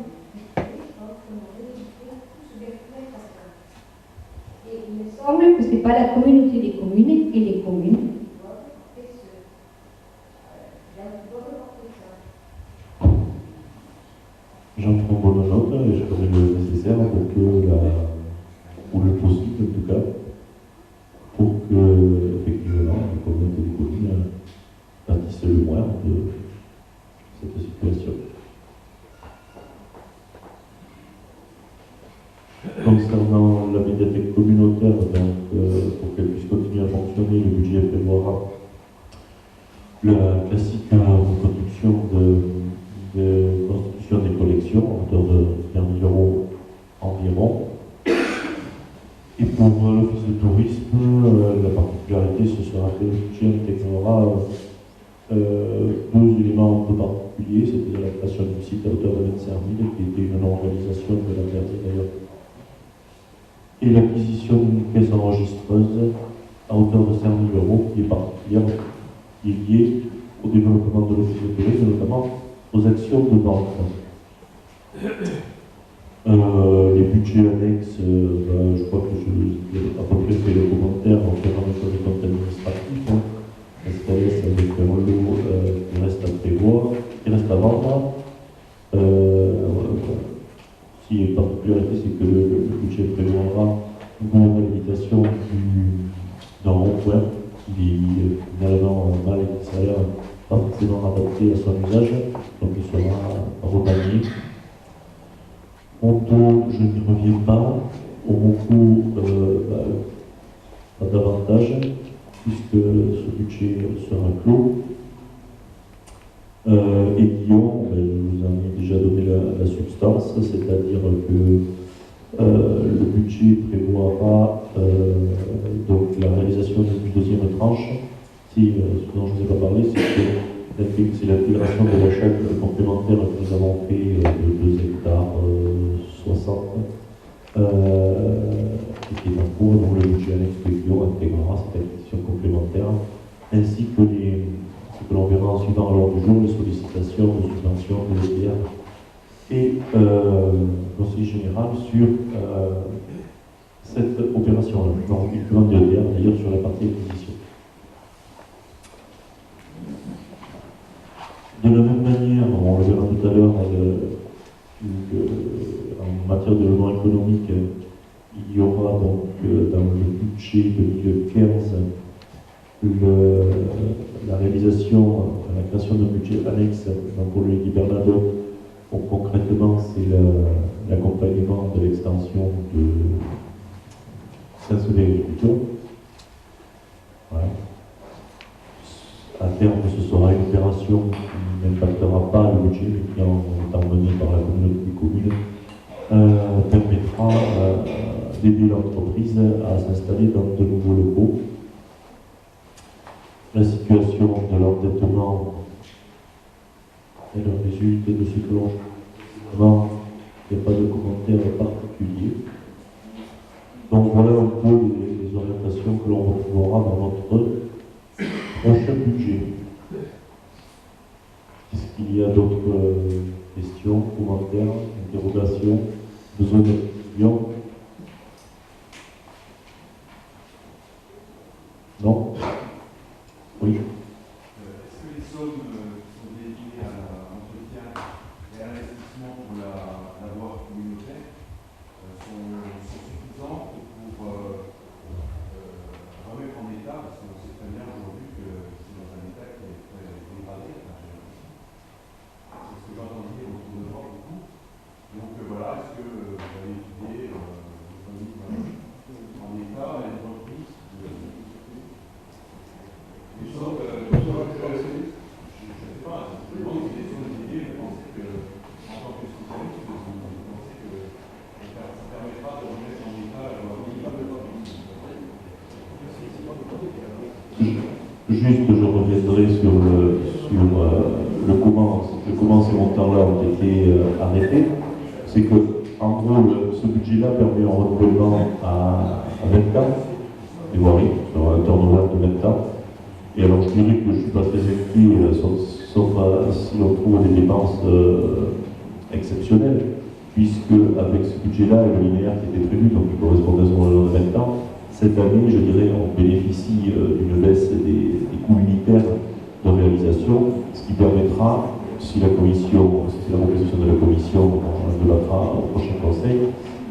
et il me semble que ce n'est pas la communauté des communes et les communes qui doivent porter ça. J'en prends bonne note et je ferai le nécessaire pour que ou le possible en tout cas, pour que effectivement la communauté des communes pâtisse le moins de cette situation. Concernant la médiathèque communautaire, donc, pour qu'elle puisse continuer à fonctionner, le budget prévoira la classique reconduction de constitution des collections à hauteur de 1 000 € environ. Et pour l'office de tourisme, la particularité, ce sera que le budget intégrera deux éléments un peu particuliers, c'est-à-dire la création du site à hauteur de 25 000, qui était une non-réalisation de la dernière d'ailleurs, et l'acquisition d'une caisse enregistreuse à hauteur de 5 000 €, qui est particulière, qui est liée au développement de l'office de tourisme, notamment aux actions de banque. Les budgets annexes, je crois que j'ai à peu près fait le commentaire en faisant les comptes administratifs. Cette année, ça va faire un lot qui reste à prévoir, qui reste à vendre. Si une particularité, c'est que le budget prévoira une réhabilitation d'un rond-point qui est finalement mal et qui s'avère pas forcément adapté à son usage, donc il sera remanié. Monto, je n'y reviens pas. Au Monco, pas davantage, puisque ce budget sera clos. Et Lyon, je vous en ai déjà donné la substance, c'est-à-dire que le budget prévoira donc la réalisation d'une deuxième tranche. Si, ce dont je ne vous ai pas parlé, c'est l'intégration de l'achat complémentaire que nous avons fait de 2 hectares 60, qui est en cours, dont le budget annexe de Lyon intégrera cette acquisition complémentaire, ainsi que ce que l'on verra ensuite dans l'ordre du jour, les sollicitations de subventions de l'EDR et le Conseil général sur cette opération-là. Donc, il demande de l'EDR d'ailleurs sur la partie acquisition. De la même manière, on le verra tout à l'heure, en matière de développement économique, il y aura donc dans le budget 2015 la réalisation, la création d'un budget annexe pour le Guy Bernadot. Donc, concrètement, c'est l'accompagnement de l'extension de Saint-Sever Agriculture. Voilà. À terme, ce sera une opération qui n'impactera pas le budget, mais qui, en étant menée par la communauté des communes, permettra d'aider l'entreprise à s'installer dans de nouveaux locaux. La situation de l'endettement, elle résulte de ce que l'on voit. Il n'y a pas de commentaire particulier. Donc voilà un peu les orientations que l'on retrouvera dans notre prochain budget. Est-ce qu'il y a d'autres questions, commentaires, interrogations, besoin de précision? Non? Oui. Est-ce que les sommes qui sont dédiées à l'entretien et à l'investissement pour la voie communautaire sont suffisantes pour remettre en état, parce qu'on sait très bien aujourd'hui que c'est dans un état qui est très dégradé, c'est ce que j'entends dire autour de moi beaucoup. Donc voilà, est-ce que vous avez étudié en état et l'entreprise je ne sais pas, je demande si les choses dédiées, je pensais que, en tant que spécialiste, vous pensez que ça permettra de remettre en état la loi minimum. Juste, je reviendrai sur comment ces montants-là ont été arrêtés. C'est que en gros, ce budget-là permet un renouvellement à 20 ans des voiries, sur un turnover de 20 ans. Et alors, je dirais que je ne suis pas très inquiet, sauf si on trouve des dépenses exceptionnelles, puisque avec ce budget-là et le linéaire qui était prévu, donc qui correspondait à ce moment de 20 ans, cette année, je dirais, on bénéficie d'une baisse des coûts unitaires de réalisation, ce qui permettra, si la commission, si c'est la proposition de la commission, on débattra au prochain conseil,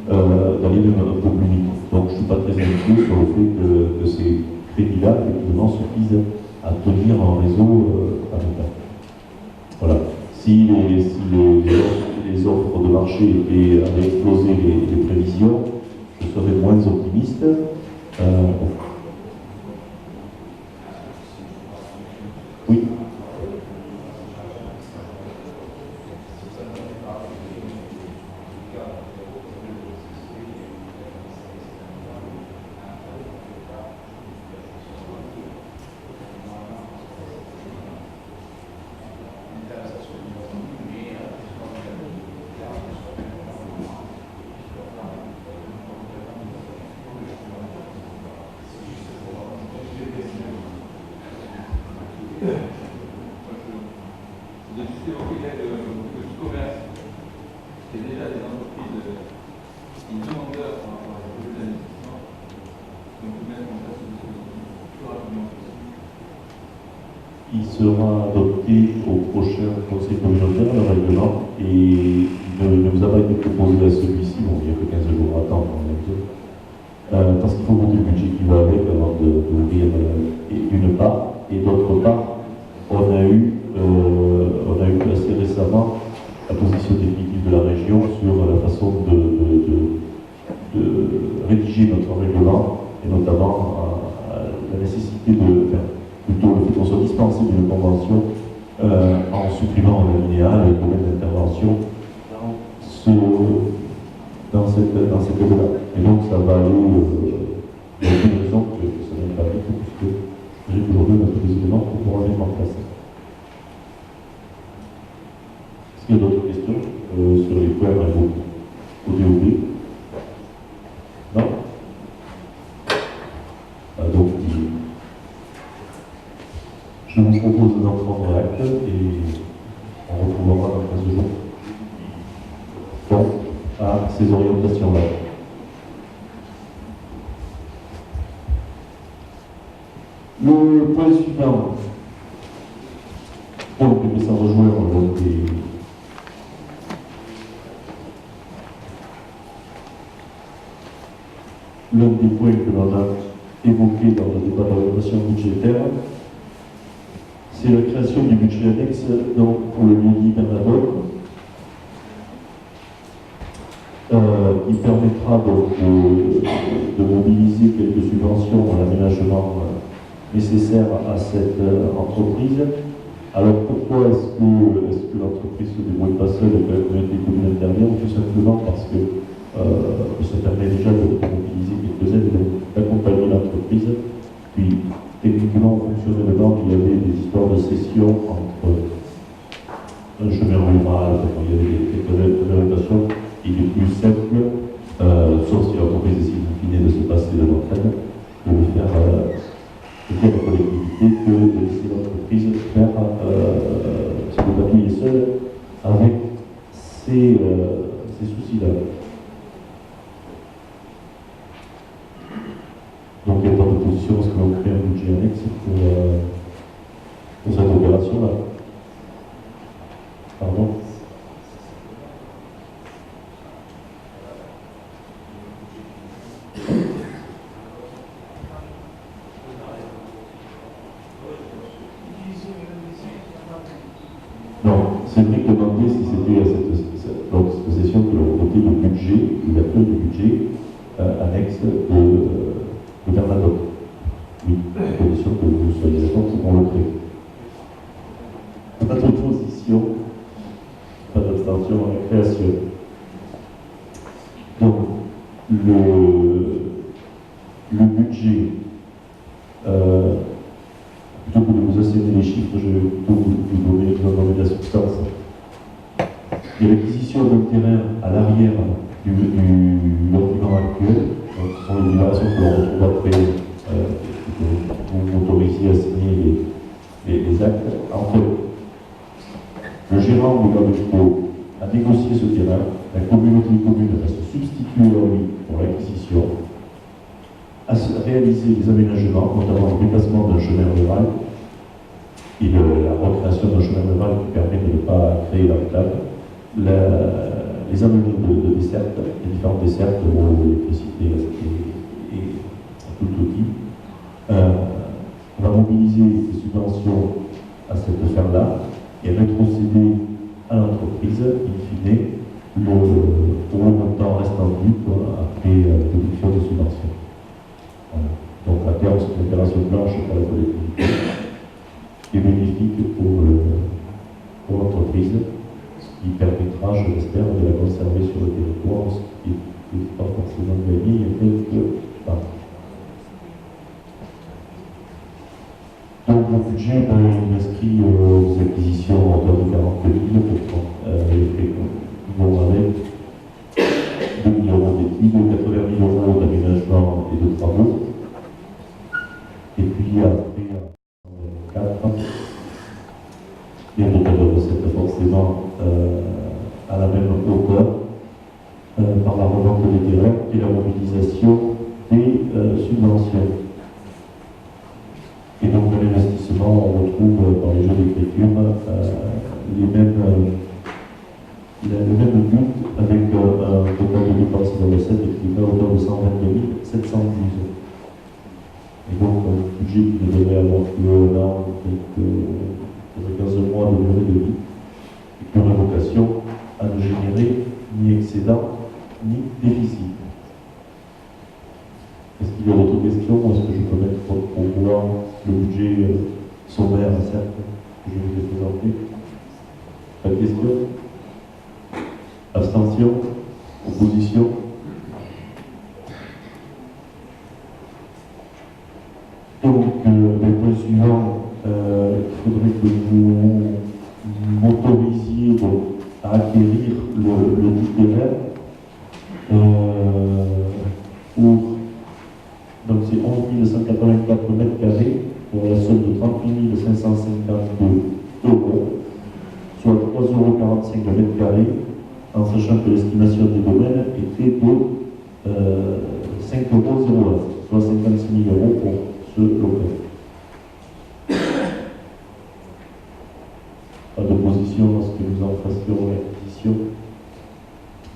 d'aller même un peu plus vite. Donc je ne suis pas très inquiet sur le fait que ces crédits-là, effectivement, suffisent à tenir un réseau à l'État. Voilà. Si les offres de marché avaient explosé les prévisions, je serais moins optimiste. Oui. Vous avez juste évoqué l'aide du commerce. C'est déjà des entreprises qui demandeurs par rapport à la politique d'investissement. Donc, vous mettre en place ce dispositif plus rapidement possible. Il sera adopté au prochain conseil communautaire, le règlement, et il ne vous a pas été proposé à celui-ci, bon, il y a que 15 jours à attendre, parce qu'il faut monter le budget qui va avec avant d'ouvrir d'une part, et d'autre part, on a eu assez récemment la position définitive de la région sur la façon de rédiger notre règlement, et notamment la nécessité plutôt le fait qu'on soit dispensé d'une convention en supprimant le linéal et le domaine d'intervention dans cette aide-là. Et donc ça va aller, il y a aucune raison que ça n'aille pas vite, puisque j'ai aujourd'hui tous les éléments pour pouvoir les mettre en place. Est-ce qu'il y a d'autres questions sur les points au DOB? Non? Donc, je vous propose d'en prendre acte et on retrouvera dans 15 jours. Donc, à ces orientations-là. Le point suivant, donc, mais ça rejoint l'un des points que l'on a évoqué dans le débat d'orientation budgétaire, c'est la création du budget annexe donc, pour le lieu-dit Bernadotte, qui permettra donc de mobiliser quelques subventions à l'aménagement nécessaire à cette entreprise. Alors pourquoi est-ce que l'entreprise se débrouille pas seule et que la communauté des communes intervient? Tout simplement parce que ça permet déjà de mobiliser quelques aides et d'accompagner l'entreprise. Puis techniquement, fonctionnellement, il y avait des histoires de cession entre un chemin rural, il y avait quelques orientations. Il est plus simple, sauf si l'entreprise décide de se passer de l'entraîne, de le faire la collectivité que de laisser l'entreprise faire ce que papy est seul avec ces soucis-là. Donc il y a tant de positions parce que l'on crée un budget annexe pour cette opération-là. Pardon? Non, c'est vrai que demander si c'était à cette session que l'on votait le budget, l'ouverture du budget annexe de Bernadotte. Oui, à condition que vous soyez d'accord pour qu'on le crée. Pas d'opposition, pas d'abstention à la création. Donc, le budget, plutôt que de vous asséner les chiffres, je vais plutôt vous donner la substance. Il y a l'acquisition d'un terrain à l'arrière du document actuel. Donc, ce sont les libérations que l'on retrouve après, vous m'autorisez à signer les actes. En fait, le gérant de l'Abeco a négocié ce terrain, la communauté de communes va se substituer à lui pour l'acquisition, à réaliser les aménagements, notamment le déplacement d'un chemin rural et la recréation d'un chemin rural qui permet de ne pas créer l'enclave, les amener de dessertes, les différentes dessertes, l'eau, l'électricité et tout outil. On va mobiliser des subventions à cette fin-là et rétrocéder à l'entreprise, in fine, le montant restant dû après déduction de subventions. Voilà. Donc à terme, c'est une opération blanche pour la collectivité et bénéfique pour l'entreprise, ce qui permettra, je l'espère, de la conserver sur le territoire, ce qui n'est pas forcément gagné il y a quelques temps. Donc le budget il inscrit aux acquisitions en hauteur de 40 000 pour les frais qui vont avec 2 000 € d'études, 80 000 € d'aménagement et de travaux. Et puis après, 4, il y a un total de recettes forcément à la même hauteur par la revente des terrains et la mobilisation des subventions. Et donc dans l'investissement, on retrouve dans les jeux d'écriture le même but avec un total de dépenses de recettes qui est à hauteur de 122 712. Et donc un budget qui devrait avoir que là, quelques 15 mois de durée de vie, et qui aurait vocation à ne générer ni excédent ni déficit. Est-ce qu'il y a d'autres questions ou est-ce que je peux mettre pour voir le budget sommaire, certes, que je vous ai présenté? Pas de questions? Abstention? Opposition? Donc, le point suivant, il faudrait que vous m'autorisiez à acquérir le dit terrain pour. Donc c'est 11 184 mètres carrés pour la somme de 38 552 €, soit 3,45 € le mètre carré, en sachant que l'estimation des domaines était de 5,01 €, soit 56 000 € pour ce local. Pas d'opposition à ce que nous en fassions l'acquisition,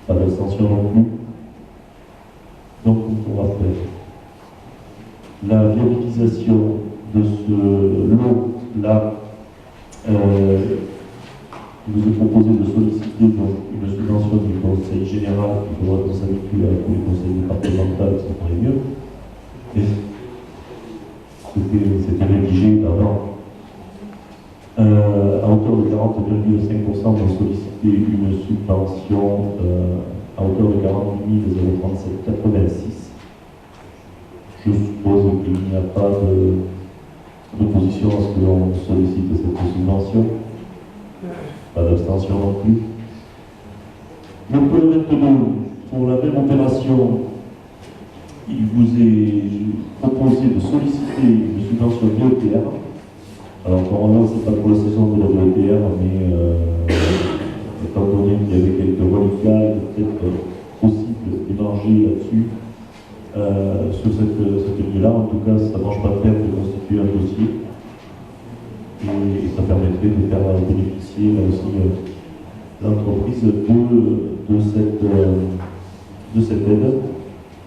pas d'abstention non plus. Donc on pourra faire la viabilisation de ce lot-là. Il vous est proposé de solliciter donc une subvention du Conseil général, il faudra qu'on s'habitue à tous les conseils départementaux, ça pourrait mieux. Et c'était rédigé avant. À hauteur de 40,5%, on va solliciter une subvention à hauteur de 48 037,86. Je suppose qu'il n'y a pas d'opposition à ce que l'on sollicite cette subvention. Pas d'abstention non plus. Le point 22, pour la même opération, il vous est proposé de solliciter une subvention DETR. Alors, normalement, ce n'est pas pour la saison de la DETR, mais étant donné qu'il y avait quelques reliquats, peut-être possible d'émarger là-dessus. Sur cette ligne-là, en tout cas, ça ne mange pas de peine de constituer un dossier et ça permettrait de faire bénéficier là aussi l'entreprise de cette aide.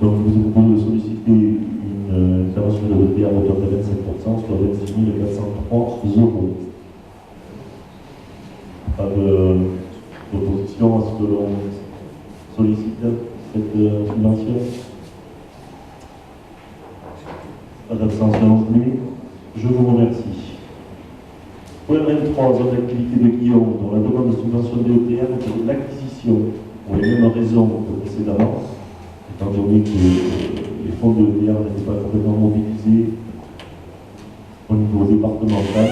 Donc, vous êtes proposé de solliciter une intervention de l'ETA à hauteur de 25%, soit 26 403 €. Pas d'opposition à ce que l'on sollicite cette subvention? Pas d'abstention non plus. Je vous remercie. Point 23, zone d'activité de Guillaume, dont la demande de subvention DETR est de l'acquisition, pour les mêmes raisons que précédemment, étant donné que les fonds de DETR n'étaient pas complètement mobilisés au niveau départemental.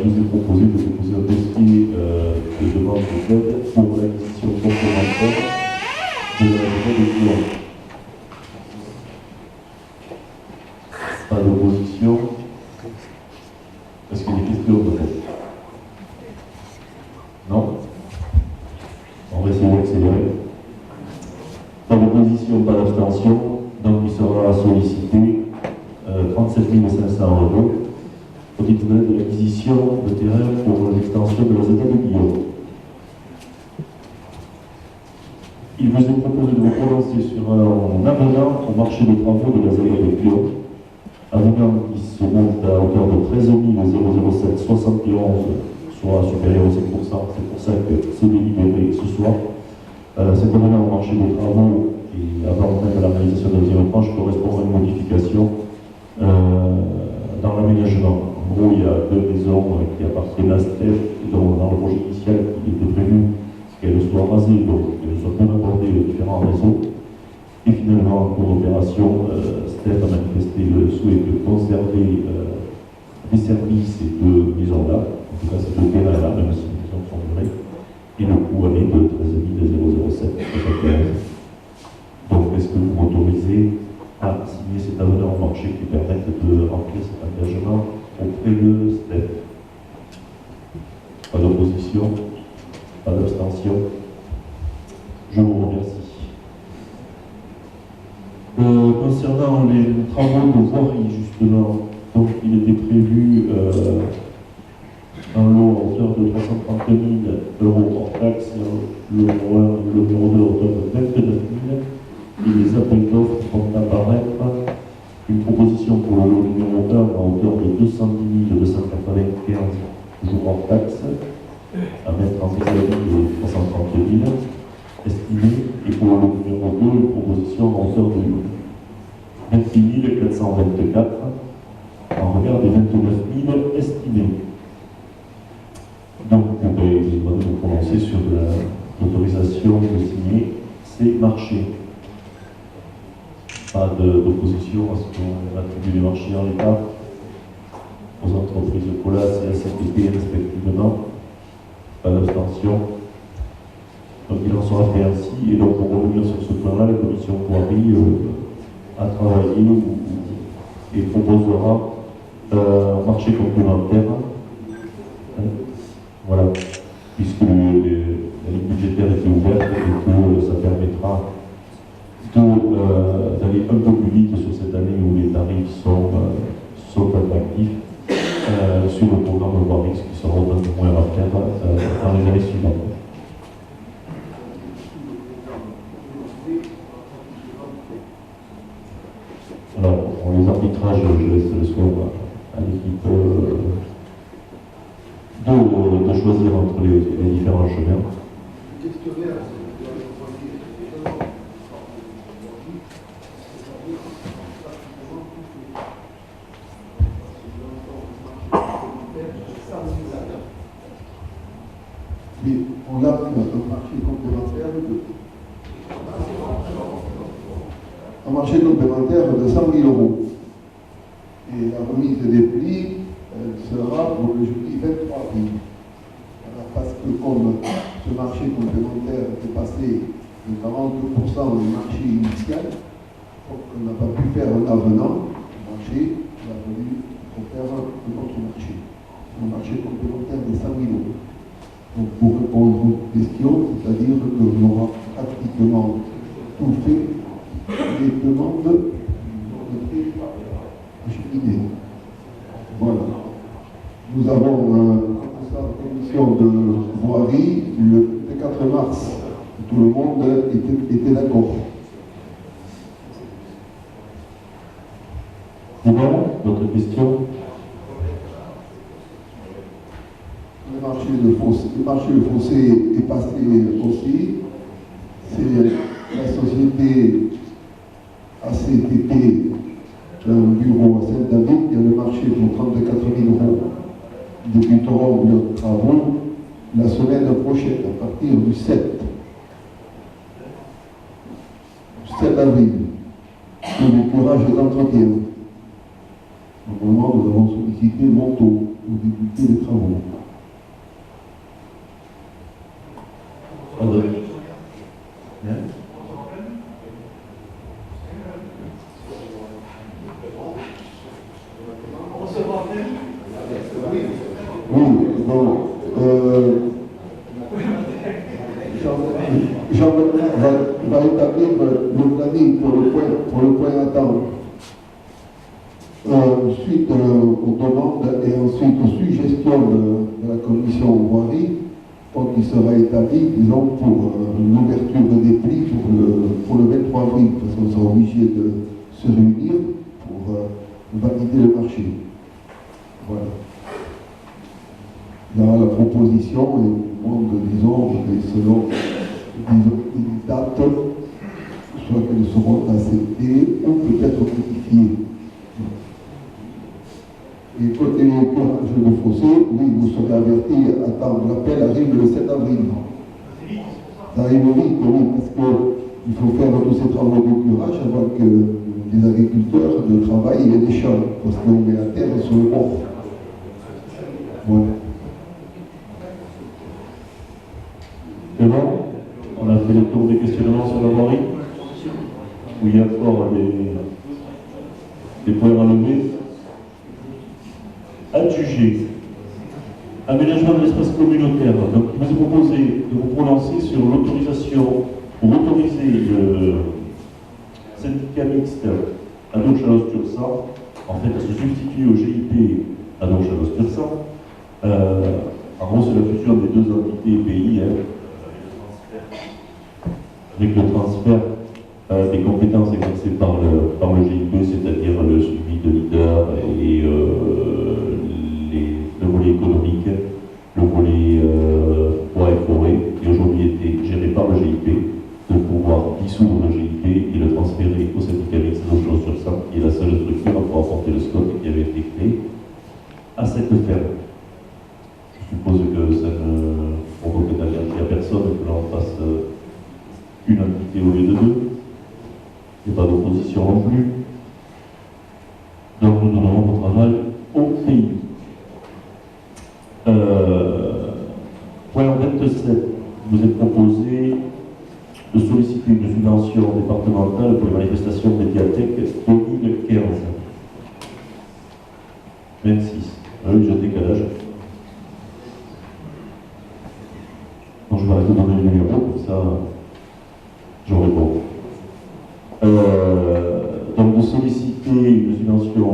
Il nous est proposé de déposer un dossier de demande d'aide pour l'acquisition complémentaire de la zone de Lyon. Pas d'opposition. Est-ce qu'il y a des questions peut-être? Non? On va essayer d'accélérer. Pas d'opposition, pas d'abstention. Donc il sera sollicité 37 500 € au titre de l'acquisition de terrain pour l'extension de la ZAD de Guillaume. Il vous est proposé de vous prononcer sur un avenant au marché de travaux de la ZAD de Guillaume. Avenant qui se monte à hauteur de 13 007 71, soit supérieur aux 5%. C'est pour ça que c'est délibéré ce soir. Cet avenant au marché des travaux et avant même la réalisation de la deuxième tranche correspond à une modification dans l'aménagement. En gros, il y a deux maisons qui appartiennent à STEF et dont dans le projet initial il était prévu qu'elles soient rasées, donc qu'elles soient bien abordées de différents réseaux. Et finalement, en cours d'opération, STEF a manifesté le souhait de conserver des services ces deux maisons-là, en tout cas ces deux terrains-là, même si les maisons sont murées, et le coût est de 13 007. Donc, est-ce que vous m'autorisez à signer cet avenant au marché qui permette de remplir cet engagement auprès de STEF? Pas d'opposition, pas d'abstention. Je vous remercie. Concernant les travaux de voirie, justement, donc il était prévu un lot à hauteur de 330 000 € hors taxe, le numéro 2 à hauteur de 29 000. Et les appels d'offres font apparaître une proposition pour le lot numéro 1 à hauteur de 210 295 jours hors taxe, à mettre en vis-à-vis de 330 000 estimés, et pour le lot numéro 2, une proposition à hauteur de 28 424 en regard des 29 000 estimés. Donc, vous pouvez vous prononcer sur l'autorisation de signer ces marchés. Pas d'opposition à ce qu'on attribue les marchés en l'état aux entreprises de Colas et SATP respectivement. Pas d'abstention. Donc il en sera fait ainsi. Et donc pour revenir sur ce point-là, la commission voirie a travaillé et proposera un marché complémentaire. Voilà. Puisque la ligne budgétaire était ouverte et que ça permettra d'aller un peu plus vite sur cette année où les tarifs sont attractifs sur le programme Voirie, ce qui sera un peu moins à faire dans les années suivantes. Alors, pour les arbitrages, je laisse le soin à l'équipe de choisir entre les différents chemins. Mais on a un marché complémentaire de 100 000 €. Et la remise des prix sera pour le jeudi 23 avril. Alors, parce que comme ce marché complémentaire est passé de 40% du marché initial, donc on n'a pas pu faire un avenant au marché, on a voulu faire un autre marché. Un marché complémentaire de 100 000 €. Donc pour répondre à votre question, c'est-à-dire qu'on aura pratiquement tout fait, les demandes ont été acheminées. Voilà. Nous avons la commission de voirie le 4 mars. Tout le monde était d'accord. C'est bon? D'autres questions? Le marché de fossé est passé aussi. C'est la société ACTP, un bureau à Saint-David. Il y a le marché pour 34 000 €. Ils débuteront leurs travaux la semaine prochaine, à partir du 7 avril. Le curage d'entretien. Normalement, nous avons sollicité Montaut pour débuter les travaux. le planning pour le point attendre. Suite aux demandes et ensuite aux suggestions de la commission voirie, donc il sera établi, disons, pour l'ouverture des plis pour le 23 avril, parce qu'on sera obligé de se réunir pour valider le marché. Voilà. Il y aura la proposition et le monde, disons, selon une date, soit qu'elles seront acceptées ou peut-être modifiées. Et côté curage de fossé, oui, vous serez avertis, attends, l'appel arrive le 7 avril. Ça arrive vite, oui, parce qu'il faut faire tous ces travaux de curage avant que les agriculteurs de travail aient des champs, parce qu'on met la terre sur le pont. Voilà. C'est bon? On a fait le tour des questionnements sur la voirie. Où il y a encore des points à lever. Adjugé. Aménagement de l'espace communautaire. Donc, il vous est proposé de vous prononcer sur l'autorisation pour autoriser le syndicat mixte à Donchalos-Tursan, en fait, à se substituer au GIP à Donchalos-Tursan. En gros, c'est la fusion des deux entités pays, avec le transfert des compétences exercées par le GIP, c'est-à-dire le suivi de leader et le volet économique, le volet bois et forêt, qui aujourd'hui était géré par le GIP, de pouvoir dissoudre le GIP et le transférer au syndicat mixte Donchalos-Tursan, qui est la seule structure pour apporter le stock qui avait été créé à cette ferme. Je suppose que ça ne provoque d'allergie à personne que l'on fasse une entité au lieu de deux. Il n'y a pas d'opposition non plus. Donc nous donnerons notre aval au pays. Point 27, vous est proposé de solliciter une subvention départementale pour les manifestations médiathèques 2015. 26. Oui, j'ai un décalage. Donc je vais arrêter de donner le numéro, comme ça je réponds. Donc de solliciter une subvention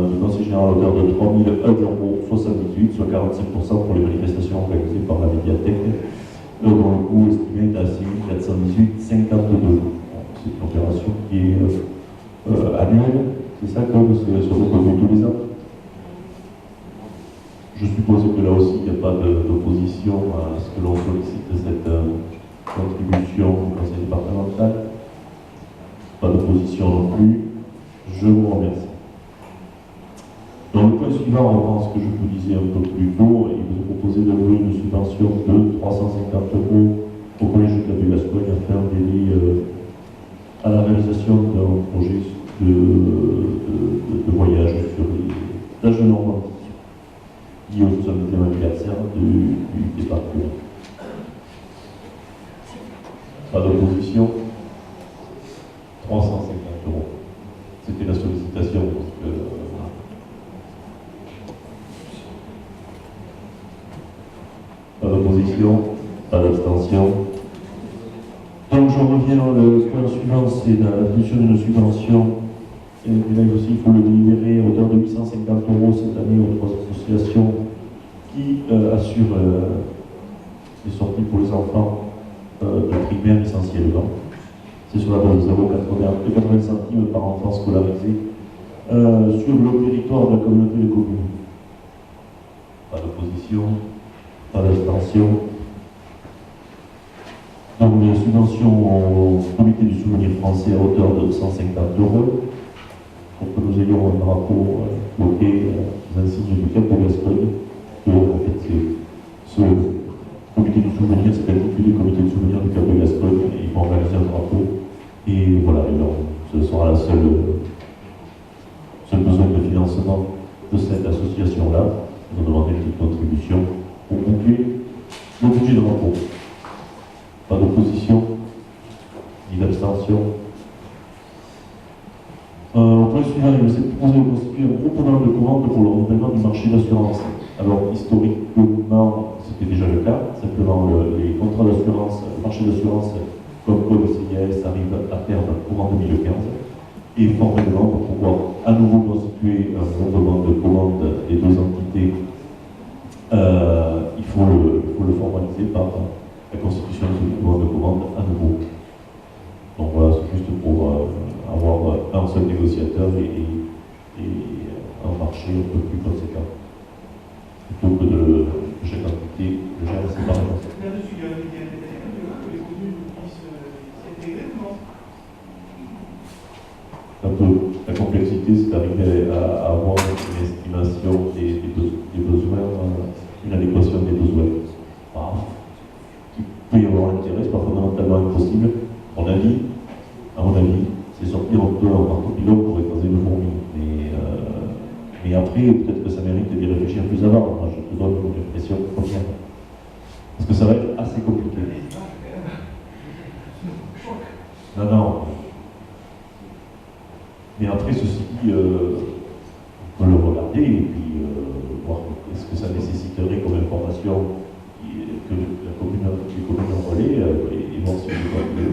du Conseil général à hauteur de 3 001,78 €, soit 45% pour les manifestations organisées par la médiathèque, dont le coût estimé est à 6 418,52 €. C'est une opération qui est annuelle, c'est ça, comme c'est sur le coût tous les ans. Je suppose que là aussi, il n'y a pas d'opposition à ce que l'on sollicite cette contribution au conseil départemental. Pas d'opposition non plus. Je vous remercie. Dans le point suivant, on reprend ce que je vous disais un peu plus tôt. Il vous est proposé d'allouer une subvention de 350 € au Collège de Cap-de-Gascogne afin d'aider à la réalisation d'un projet de voyage sur les plages de Normandie, lié au 70e anniversaire du département. Pas d'opposition. 350 €. C'était la sollicitation. Pas d'opposition, pas d'abstention. Donc je reviens au point suivant, c'est l'attribution d'une subvention. Et là aussi, il faut le délibérer à hauteur de 850 € cette année aux trois associations qui assurent les sorties pour les enfants de primaire essentiellement. C'est sur la base de 0,80 centimes par enfant scolarisé sur le territoire de la communauté de communes. Pas d'opposition, pas d'abstention. Donc les subventions au comité du souvenir français à hauteur de 150 € pour que nous ayons un drapeau bloqué aux insignes du Cap-de-Gascogne. En fait, ce comité du souvenir, c'est intitulé comité du souvenir du Cap-de-Gascogne et ils vont réaliser un drapeau. Et voilà, ce sera le seul besoin de financement de cette association-là. Nous avons demandé une petite contribution pour boucler le budget de drapeau. Pas d'opposition, ni d'abstention. Au point suivant, il nous est proposé de constituer un groupement de commandes pour le renouvellement du marché d'assurance. Alors, historiquement, c'était déjà le cas. Simplement, les contrats d'assurance, le marché d'assurance comme quoi le CIAS arrive à terme courant 2015, et formellement pour pouvoir à nouveau constituer un groupement de commande des deux entités, il faut le formaliser par la constitution de ce groupement de commande à nouveau. Donc voilà, c'est juste pour avoir un seul négociateur et un marché un peu plus conséquent, plutôt que de chaque entité de gérer séparément. Là-dessus, il y a des que les communes puissent s'intégrer, non? Un peu. La complexité, c'est d'arriver à avoir une estimation des besoins, une adéquation des besoins. Il peut y avoir un intérêt, c'est pas fondamentalement impossible. À mon avis, c'est sortir un peu en marteau pilon pour écraser le fourmi. Mais après, peut-être que ça mérite d'y réfléchir plus avant. Moi, je te donne une impression première. Parce que ça va être assez compliqué. Non. Mais après, ceci dit, on peut le regarder et puis voir est-ce que ça nécessiterait comme information que les communes en relais et voir si le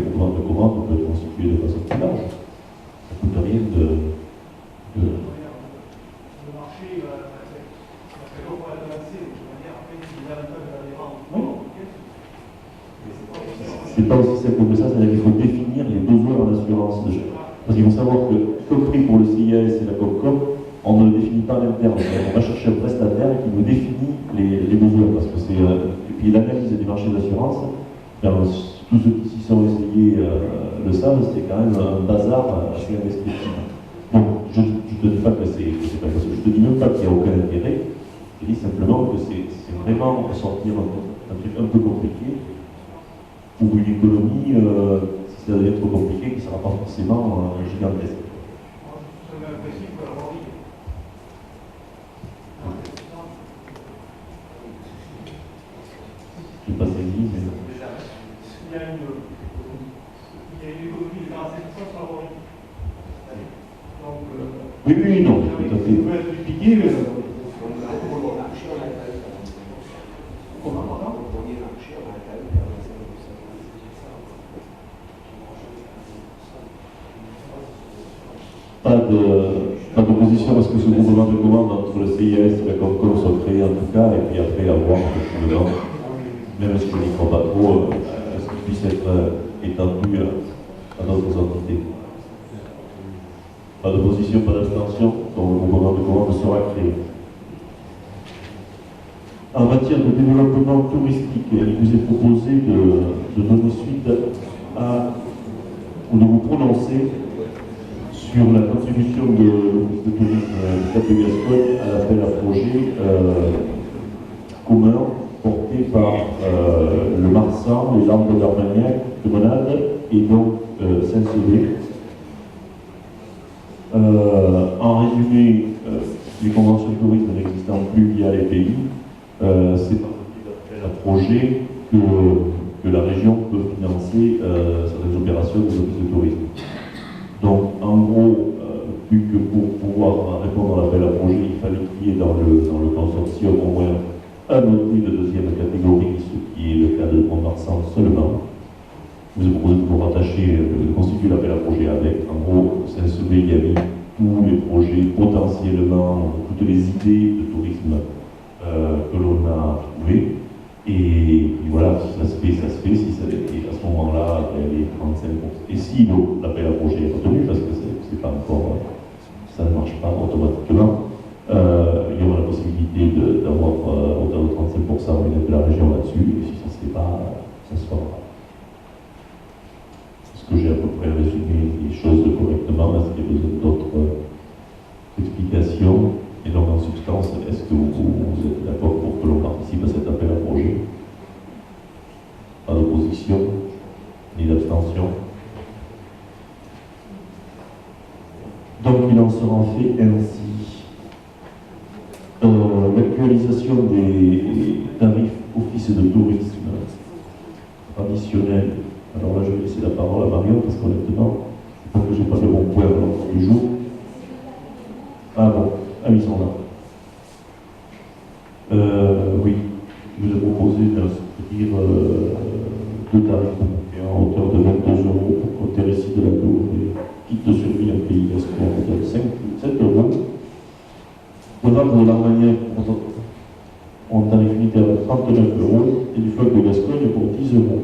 programme de commande peut être constitué de façon plus large. Ça ne coûte rien de... Le marché va pas avancer, de toute manière, après, il y a davantage d'adhérents. C'est pas aussi simple que ça, c'est-à-dire qu'il faut définir les besoins en assurance de chaque. Parce qu'il faut savoir que, compris pour le CIAS et la COPCOM, on ne le définit pas à l'interne. On va chercher un prestataire qui nous définit les besoins. Parce que c'est, et puis l'analyse des marchés d'assurance, tous ceux qui s'y sont essayés le savent, c'est quand même un bazar assez indescriptible. Donc, je ne te dis pas que c'est pas possible. Je ne te dis même pas qu'il n'y a aucun intérêt. Je dis simplement que c'est vraiment sortir un truc un peu compliqué pour une économie, si ça devient trop compliqué, qui ne sera pas forcément gigantesque. Ça m'a l'impression qu'il faut l'avoir dit. Je n'ai pas saisi, mais... Il y a une économie de 45% sur l'avoir dit. Donc, Oui, non, tout à fait. il peut être dupliqué. Pas d'opposition parce que ce mouvement de commande entre le CIS et la COPCOM soit créé en tout cas, et puis après avoir effectivement, même si je n'y crois pas trop, ce qui puisse être étendu à d'autres entités. Pas d'opposition, pas d'abstention, donc le mouvement de commande sera créé. En matière de développement touristique, il vous est proposé de donner suite ou de vous prononcer sur la contribution de l'Office de tourisme du Cap de Gascogne à l'appel à projet commun porté par le Marsan, les Landes d'Armagnac, de Monade et donc Saint-Sevé. En résumé, les conventions de tourisme n'existant plus via les pays, c'est par l'appel à projet que la région peut financer certaines opérations des offices de tourisme. Donc, en gros, vu que pour pouvoir répondre à l'appel à projet, il fallait qu'il y ait dans le consortium au moins un hôtel de deuxième catégorie, ce qui est le cas de Mont-Marsan seulement. Vous avez proposé de vous rattacher, de constituer l'appel à projet avec. En gros, Saint-Sevé y a mis tous les projets potentiellement, toutes les idées de tourisme que l'on a trouvées. Et voilà, si ça se fait, ça se fait. Si ça, et à ce moment-là, les 35%. Et si l'appel à projet est retenu, parce que c'est pas encore, ça ne marche pas automatiquement, il y aura la possibilité d'avoir hauteur de 35% une aide de la région là-dessus. Et si ça ne se fait pas, ça se fera. Est-ce que j'ai à peu près résumé les choses correctement? Est-ce qu'il y a besoin d'autres explications? Et donc, en substance, est-ce que vous êtes d'accord pour que l'on participe à cet appel à projet? Pas d'opposition, ni d'abstention. Donc, il en sera fait ainsi. L'actualisation des tarifs office de tourisme traditionnels. Alors là, je vais laisser la parole à Marion, parce qu'honnêtement, je n'ai pas de bon point à l'ordre du jour. Ah bon. Ah, ils sont là. Oui, je vous ai proposé d'inscrire deux tarifs à hauteur de 20 kit de survie en pays gascon de 7 euros. Le vin de l'Armagnac en tarif unitaire de 39 euros et du floc de Gascogne pour 10 euros.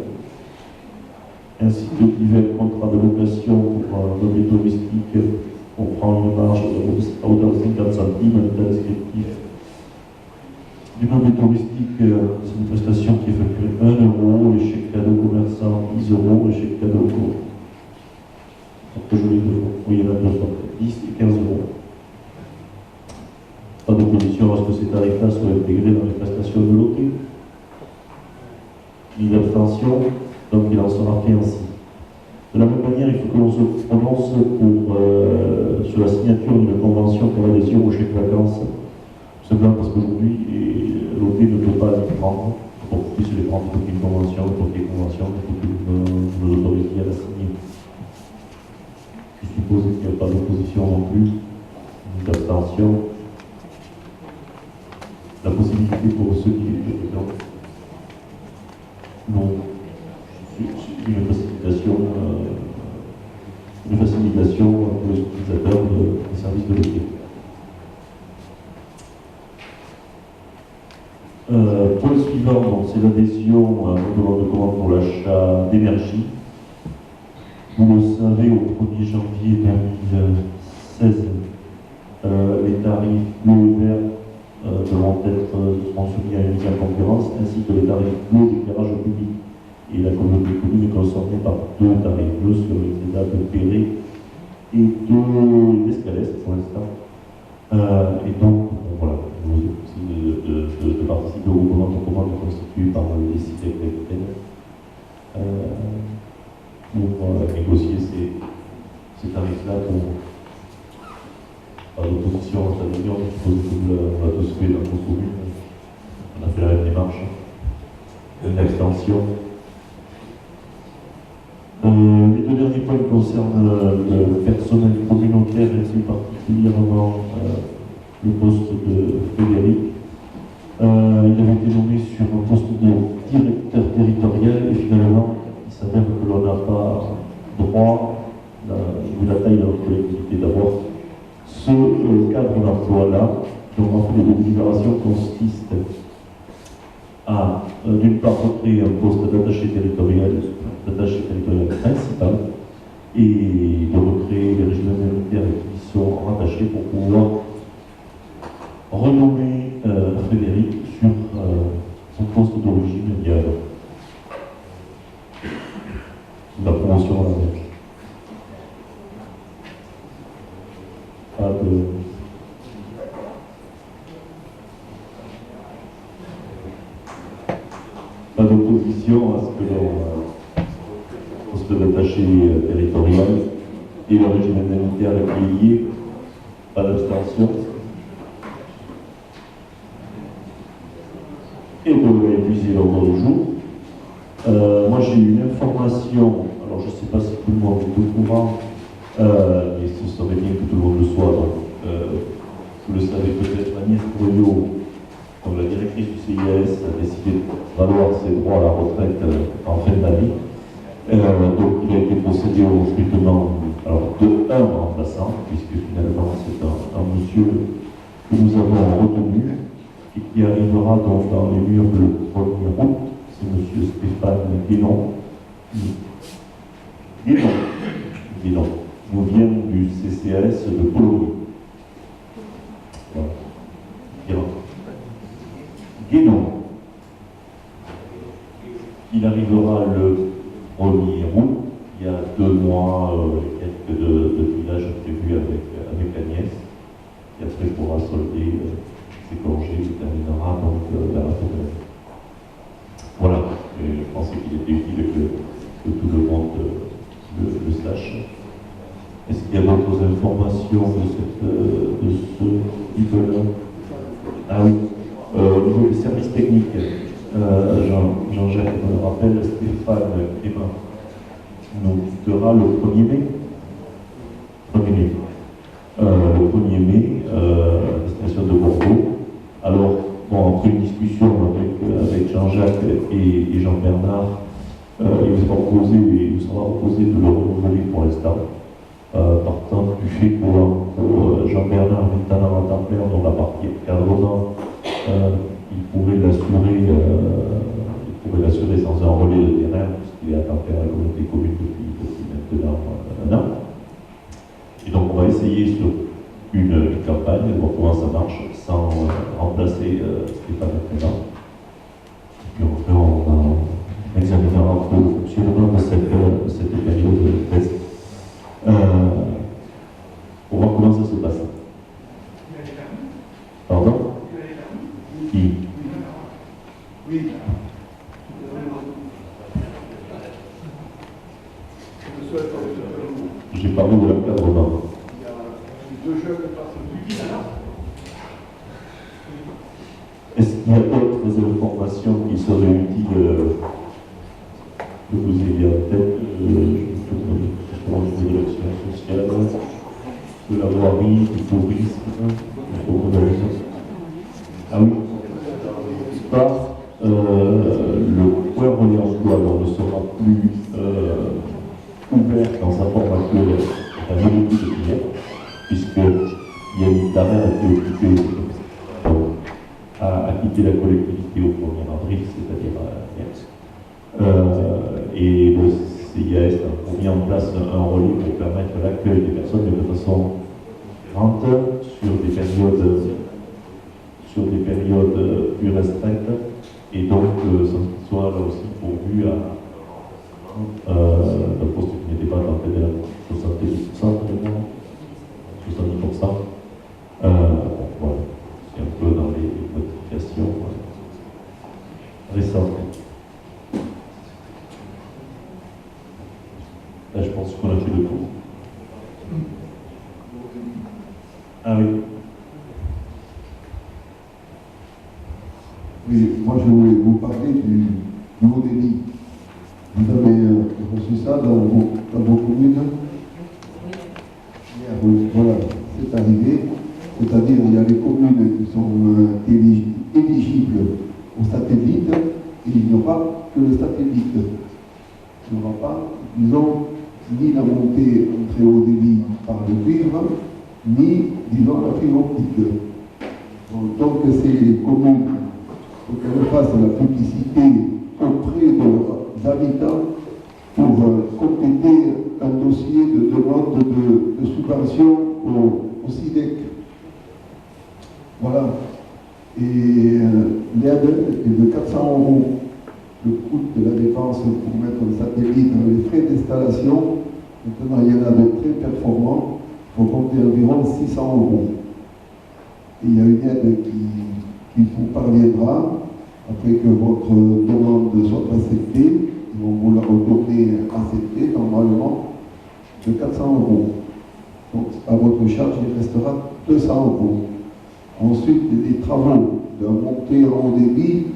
Ainsi que divers contrats de location pour un meublé touristique, on prend une marge à hauteur de 50 centimes, un état descriptif. Du meublé touristique, c'est une prestation qui est facturée 1 euro, les chèques cadeaux commerçants 10 euros, les chèques cadeaux très joli de fois. Oui, il y en a deux sortes, 10 et 15 euros. Pas d'opposition à ce que ces tarifs-là soient intégrés dans les prestations de loterie. Ni d'abstention, donc il en sera fait ainsi. De la même manière, il faut que l'on se prononce sur la signature d'une convention pour l'adhésion au chèque vacances. Tout simplement parce qu'aujourd'hui, l'OT ne peut pas les prendre. Pour qu'on puisse les prendre, il faut qu'il y ait une convention, il faut qu'il y ait une convention, il faut que nous autorisions à la signer. Je suppose qu'il n'y a pas d'opposition non plus, ni d'abstention. La possibilité pour ceux qui non, une facilitation pour les utilisateurs des services de loterie. Point suivant, c'est l'adhésion à une demande de commande pour l'achat d'énergie. Vous le savez, au 1er janvier 2016, les tarifs bleu et vert seront soumis à une mise en concurrence, ainsi que les tarifs bleus d'éclairage public. Et la communauté commune est concernée par deux tarifs bleus sur les états de Perret et d'Escalès pour l'instant. Et donc, voilà, nous aussi de participer au groupement de commandes constitué par les cités capitaines pour négocier ces tarifs-là pour pas d'opposition à cette réunion. Je suppose que vous l'avez tous fait dans vos communes. On a fait la même démarche. Une extension. Les deux derniers points concernent le personnel communautaire et plus particulièrement le poste de Frédéric. Il avait été nommé sur un poste de directeur territorial et finalement il s'avère que l'on n'a pas droit, vu la taille de notre collectivité, d'avoir ce cadre d'emploi-là. Donc en fait, les délibérations consistent à, d'une part, recréer un poste d'attaché territorial principal et de recréer les régiments militaires qui sont rattachés pour pouvoir renommer Frédéric sur son poste d'origine via la promotion à la mer. Pas d'opposition à ce que l'on poste d'attaché territorial et le régime indemnitaire est lié, pas d'abstention. Et pour épuiser l'ordre du jour, moi j'ai eu une information, alors je ne sais pas si tout le monde est au courant, mais ce serait bien que tout le monde le soit. Donc, vous le savez peut-être, Agnès Broyot, comme la directrice du CIAS, a décidé de valoir ses droits à la retraite en fin d'année. Donc il a été procédé au recrutement d'un remplaçant, puisque finalement c'est un monsieur que nous avons retenu et qui arrivera donc dans les murs le 1er août. C'est monsieur Stéphane Guénon. Guénon. Nous vient du CCAS de Pologne. Voilà. Guénon. Il arrivera le 1er août. Il y a 2 mois, quelques de village prévus avec Agnès. Et après, il pourra solder ses congés. Il terminera donc vers la fin de l'année. Voilà. Et je pensais qu'il était utile que tout le monde le sache. Est-ce qu'il y a d'autres informations de ce niveau-là? Ah oui. Au niveau des services techniques, Jean-Jacques me rappelle, Stéphane Clément nous quittera le 1er mai. Le 1er mai, à destination de Bordeaux. Alors, bon, après une discussion avec Jean-Jacques et Jean-Bernard, il nous sera proposé de le renouveler pour l'instant, du fait pour Jean-Bernard Vintana en temps plein, dans la partie encadrement, il pouvait l'assurer sans un relais de terrain, puisqu'il est à temps plein à la communauté commune depuis maintenant un an. Et donc on va essayer sur une campagne, voir comment ça marche, sans remplacer Stéphane présent. Et puis après on examinera un peu le fonctionnement de cette période de test. Pour voir comment ça se passe. Pardon? Qui? Oui. J'ai parlé de l'encadrement. Il y a deux jeunes personnes. Est-ce qu'il y a d'autres informations qui seraient utiles que vous ayez en tête? De l'action sociale, de la voirie, du tourisme, ah oui, par le point relais emploi ne sera plus ouvert dans sa forme actuelle à l'unité de filière, puisqu'il y a une dernière qui est occupée à quitter la collectivité au 1er avril, c'est-à-dire et le CIAS a mis en place un relais pour permettre l'accueil des personnes de façon différente sur des périodes plus restreintes, et donc ça soit là aussi pourvu à un poste qui n'était pas dans le de 70%, 70%. Voilà, c'est un peu dans les modifications récentes. Là, je pense qu'on a fait le tour. Ah oui. Oui, moi je voulais vous parler du haut débit. Vous avez reçu ça dans vos communes? Oui, voilà, c'est arrivé. C'est-à-dire il y a des communes qui sont éligibles au satellite et il n'y aura que le satellite. Il n'y aura pas, disons, ni la montée en très haut débit par le cuivre, ni, disons, la fibre optique. Donc c'est les communes pour qu'elles fassent la publicité auprès de leurs habitants pour compléter un dossier de demande de subvention au SIDEC. Voilà. Et l'aide est de 400 €. Le coût de la dépense pour mettre le satellite, les frais d'installation, maintenant il y en a de très performants, il faut compter environ 600 €. Et il y a une aide qui vous parviendra après que votre demande soit acceptée. Ils vont vous la retourner acceptée normalement de 400 €. Donc à votre charge, il restera 200 €. Ensuite, les travaux de montée en haut débit,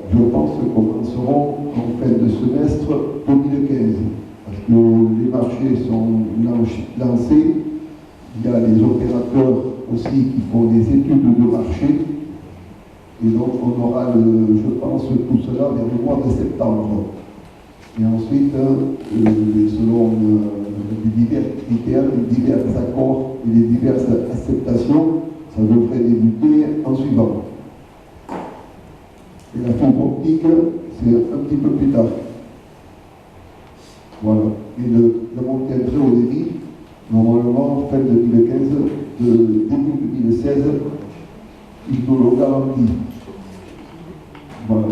je pense, commenceront en fin de semestre 2015. Parce que les marchés sont lancés. Il y a les opérateurs aussi qui font des études de marché. Et donc on aura, je pense, tout cela vers le mois de septembre. Et ensuite, selon les divers critères, les divers accords et les diverses acceptations, ça devrait débuter en suivant. Et la fibre optique, c'est un petit peu plus tard. Voilà. Et la montée à très haut débit, normalement, fin 2015, début 2016, il nous le garantit. Voilà.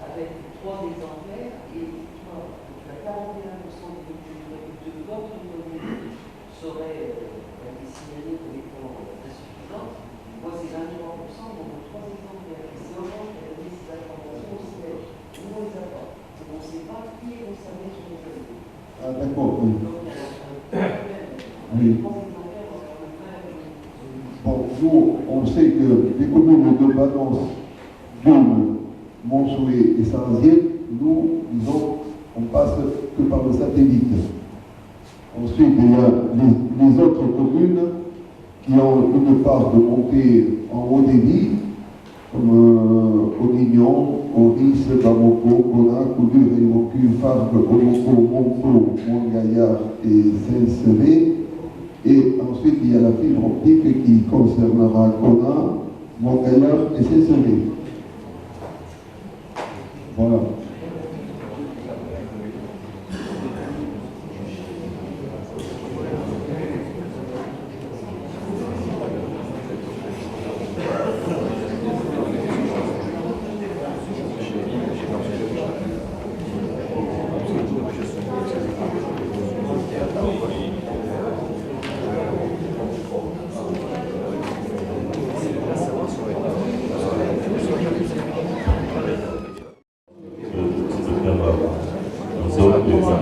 Avec 3 exemplaires et la 41% de votre commune serait signalé comme étant insuffisante. Moi, c'est 23%, donc 3 exemplaires. Et c'est Orange qui a donné ces informations au CNEJ. Nous, on les a pas. Donc, on ne sait pas qui est concerné sur les données. Ah, d'accord, oui. Donc, il y a un problème. Oui. 3 exemplaires, on va quand même faire. Bon, nous, on sait que les communes de Valence, Dôme, Montsouet et Saint-Azier, nous, disons, on passe que par le satellite. Ensuite, il y a les autres communes qui ont une part de montée en haut débit, comme Olignon, Oris, Bamako, Conac, Coudure et Fargue, Olongo, Monceau, Montgaillard et Saint-Sevé. Et ensuite, il y a la fibre optique qui concernera Kona, Montgaillard et Saint-Sevé. Voilà.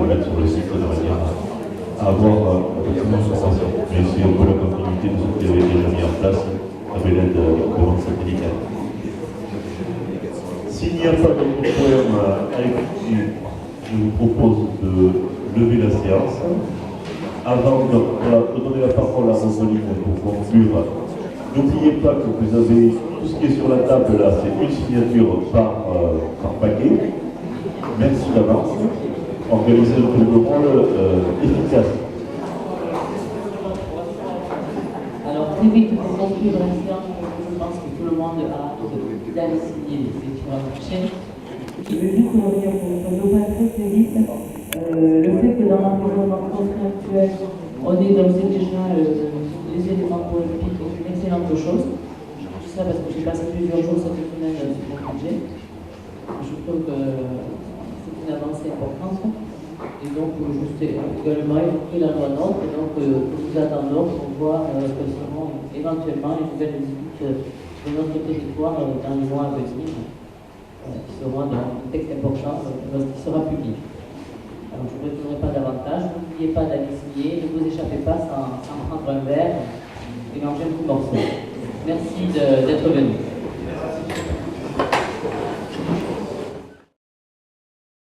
Sur le site de manière à avoir effectivement une sensation. Mais c'est un peu la continuité de ce qui avait déjà mis en place avec l'aide de vente satellitaire. S'il n'y a pas d'autres problèmes à écouter, je vous propose de lever la séance. Avant de donner la parole à Rosaline pour conclure, n'oubliez pas que vous avez tout ce qui est sur la table là, c'est une signature par paquet. Merci d'avance. Organiser le rôle efficace. Alors très vite pour conclure la séance, je pense que tout le monde a hâte d'aller signer les élections à la prochaine. Je veux juste revenir pour nous pas très vite. Le fait que dans l'environnement contractuel, on est dans déjà les éléments politiques est une excellente chose. Je dis ça parce que j'ai passé plusieurs jours cette semaine sur mon budget. Je trouve que c'est une avancée importante. Et donc, juste également évoquer la loi NOTRe, et donc nous attendons pour voir quelles seront éventuellement les nouvelles limites de notre territoire dans les mois à venir, qui seront un texte important qui sera publié. Alors, je ne répondrai pas davantage. N'oubliez pas d'aller signer, ne vous échappez pas sans prendre un verre et manger un petit morceau. Merci d'être venu.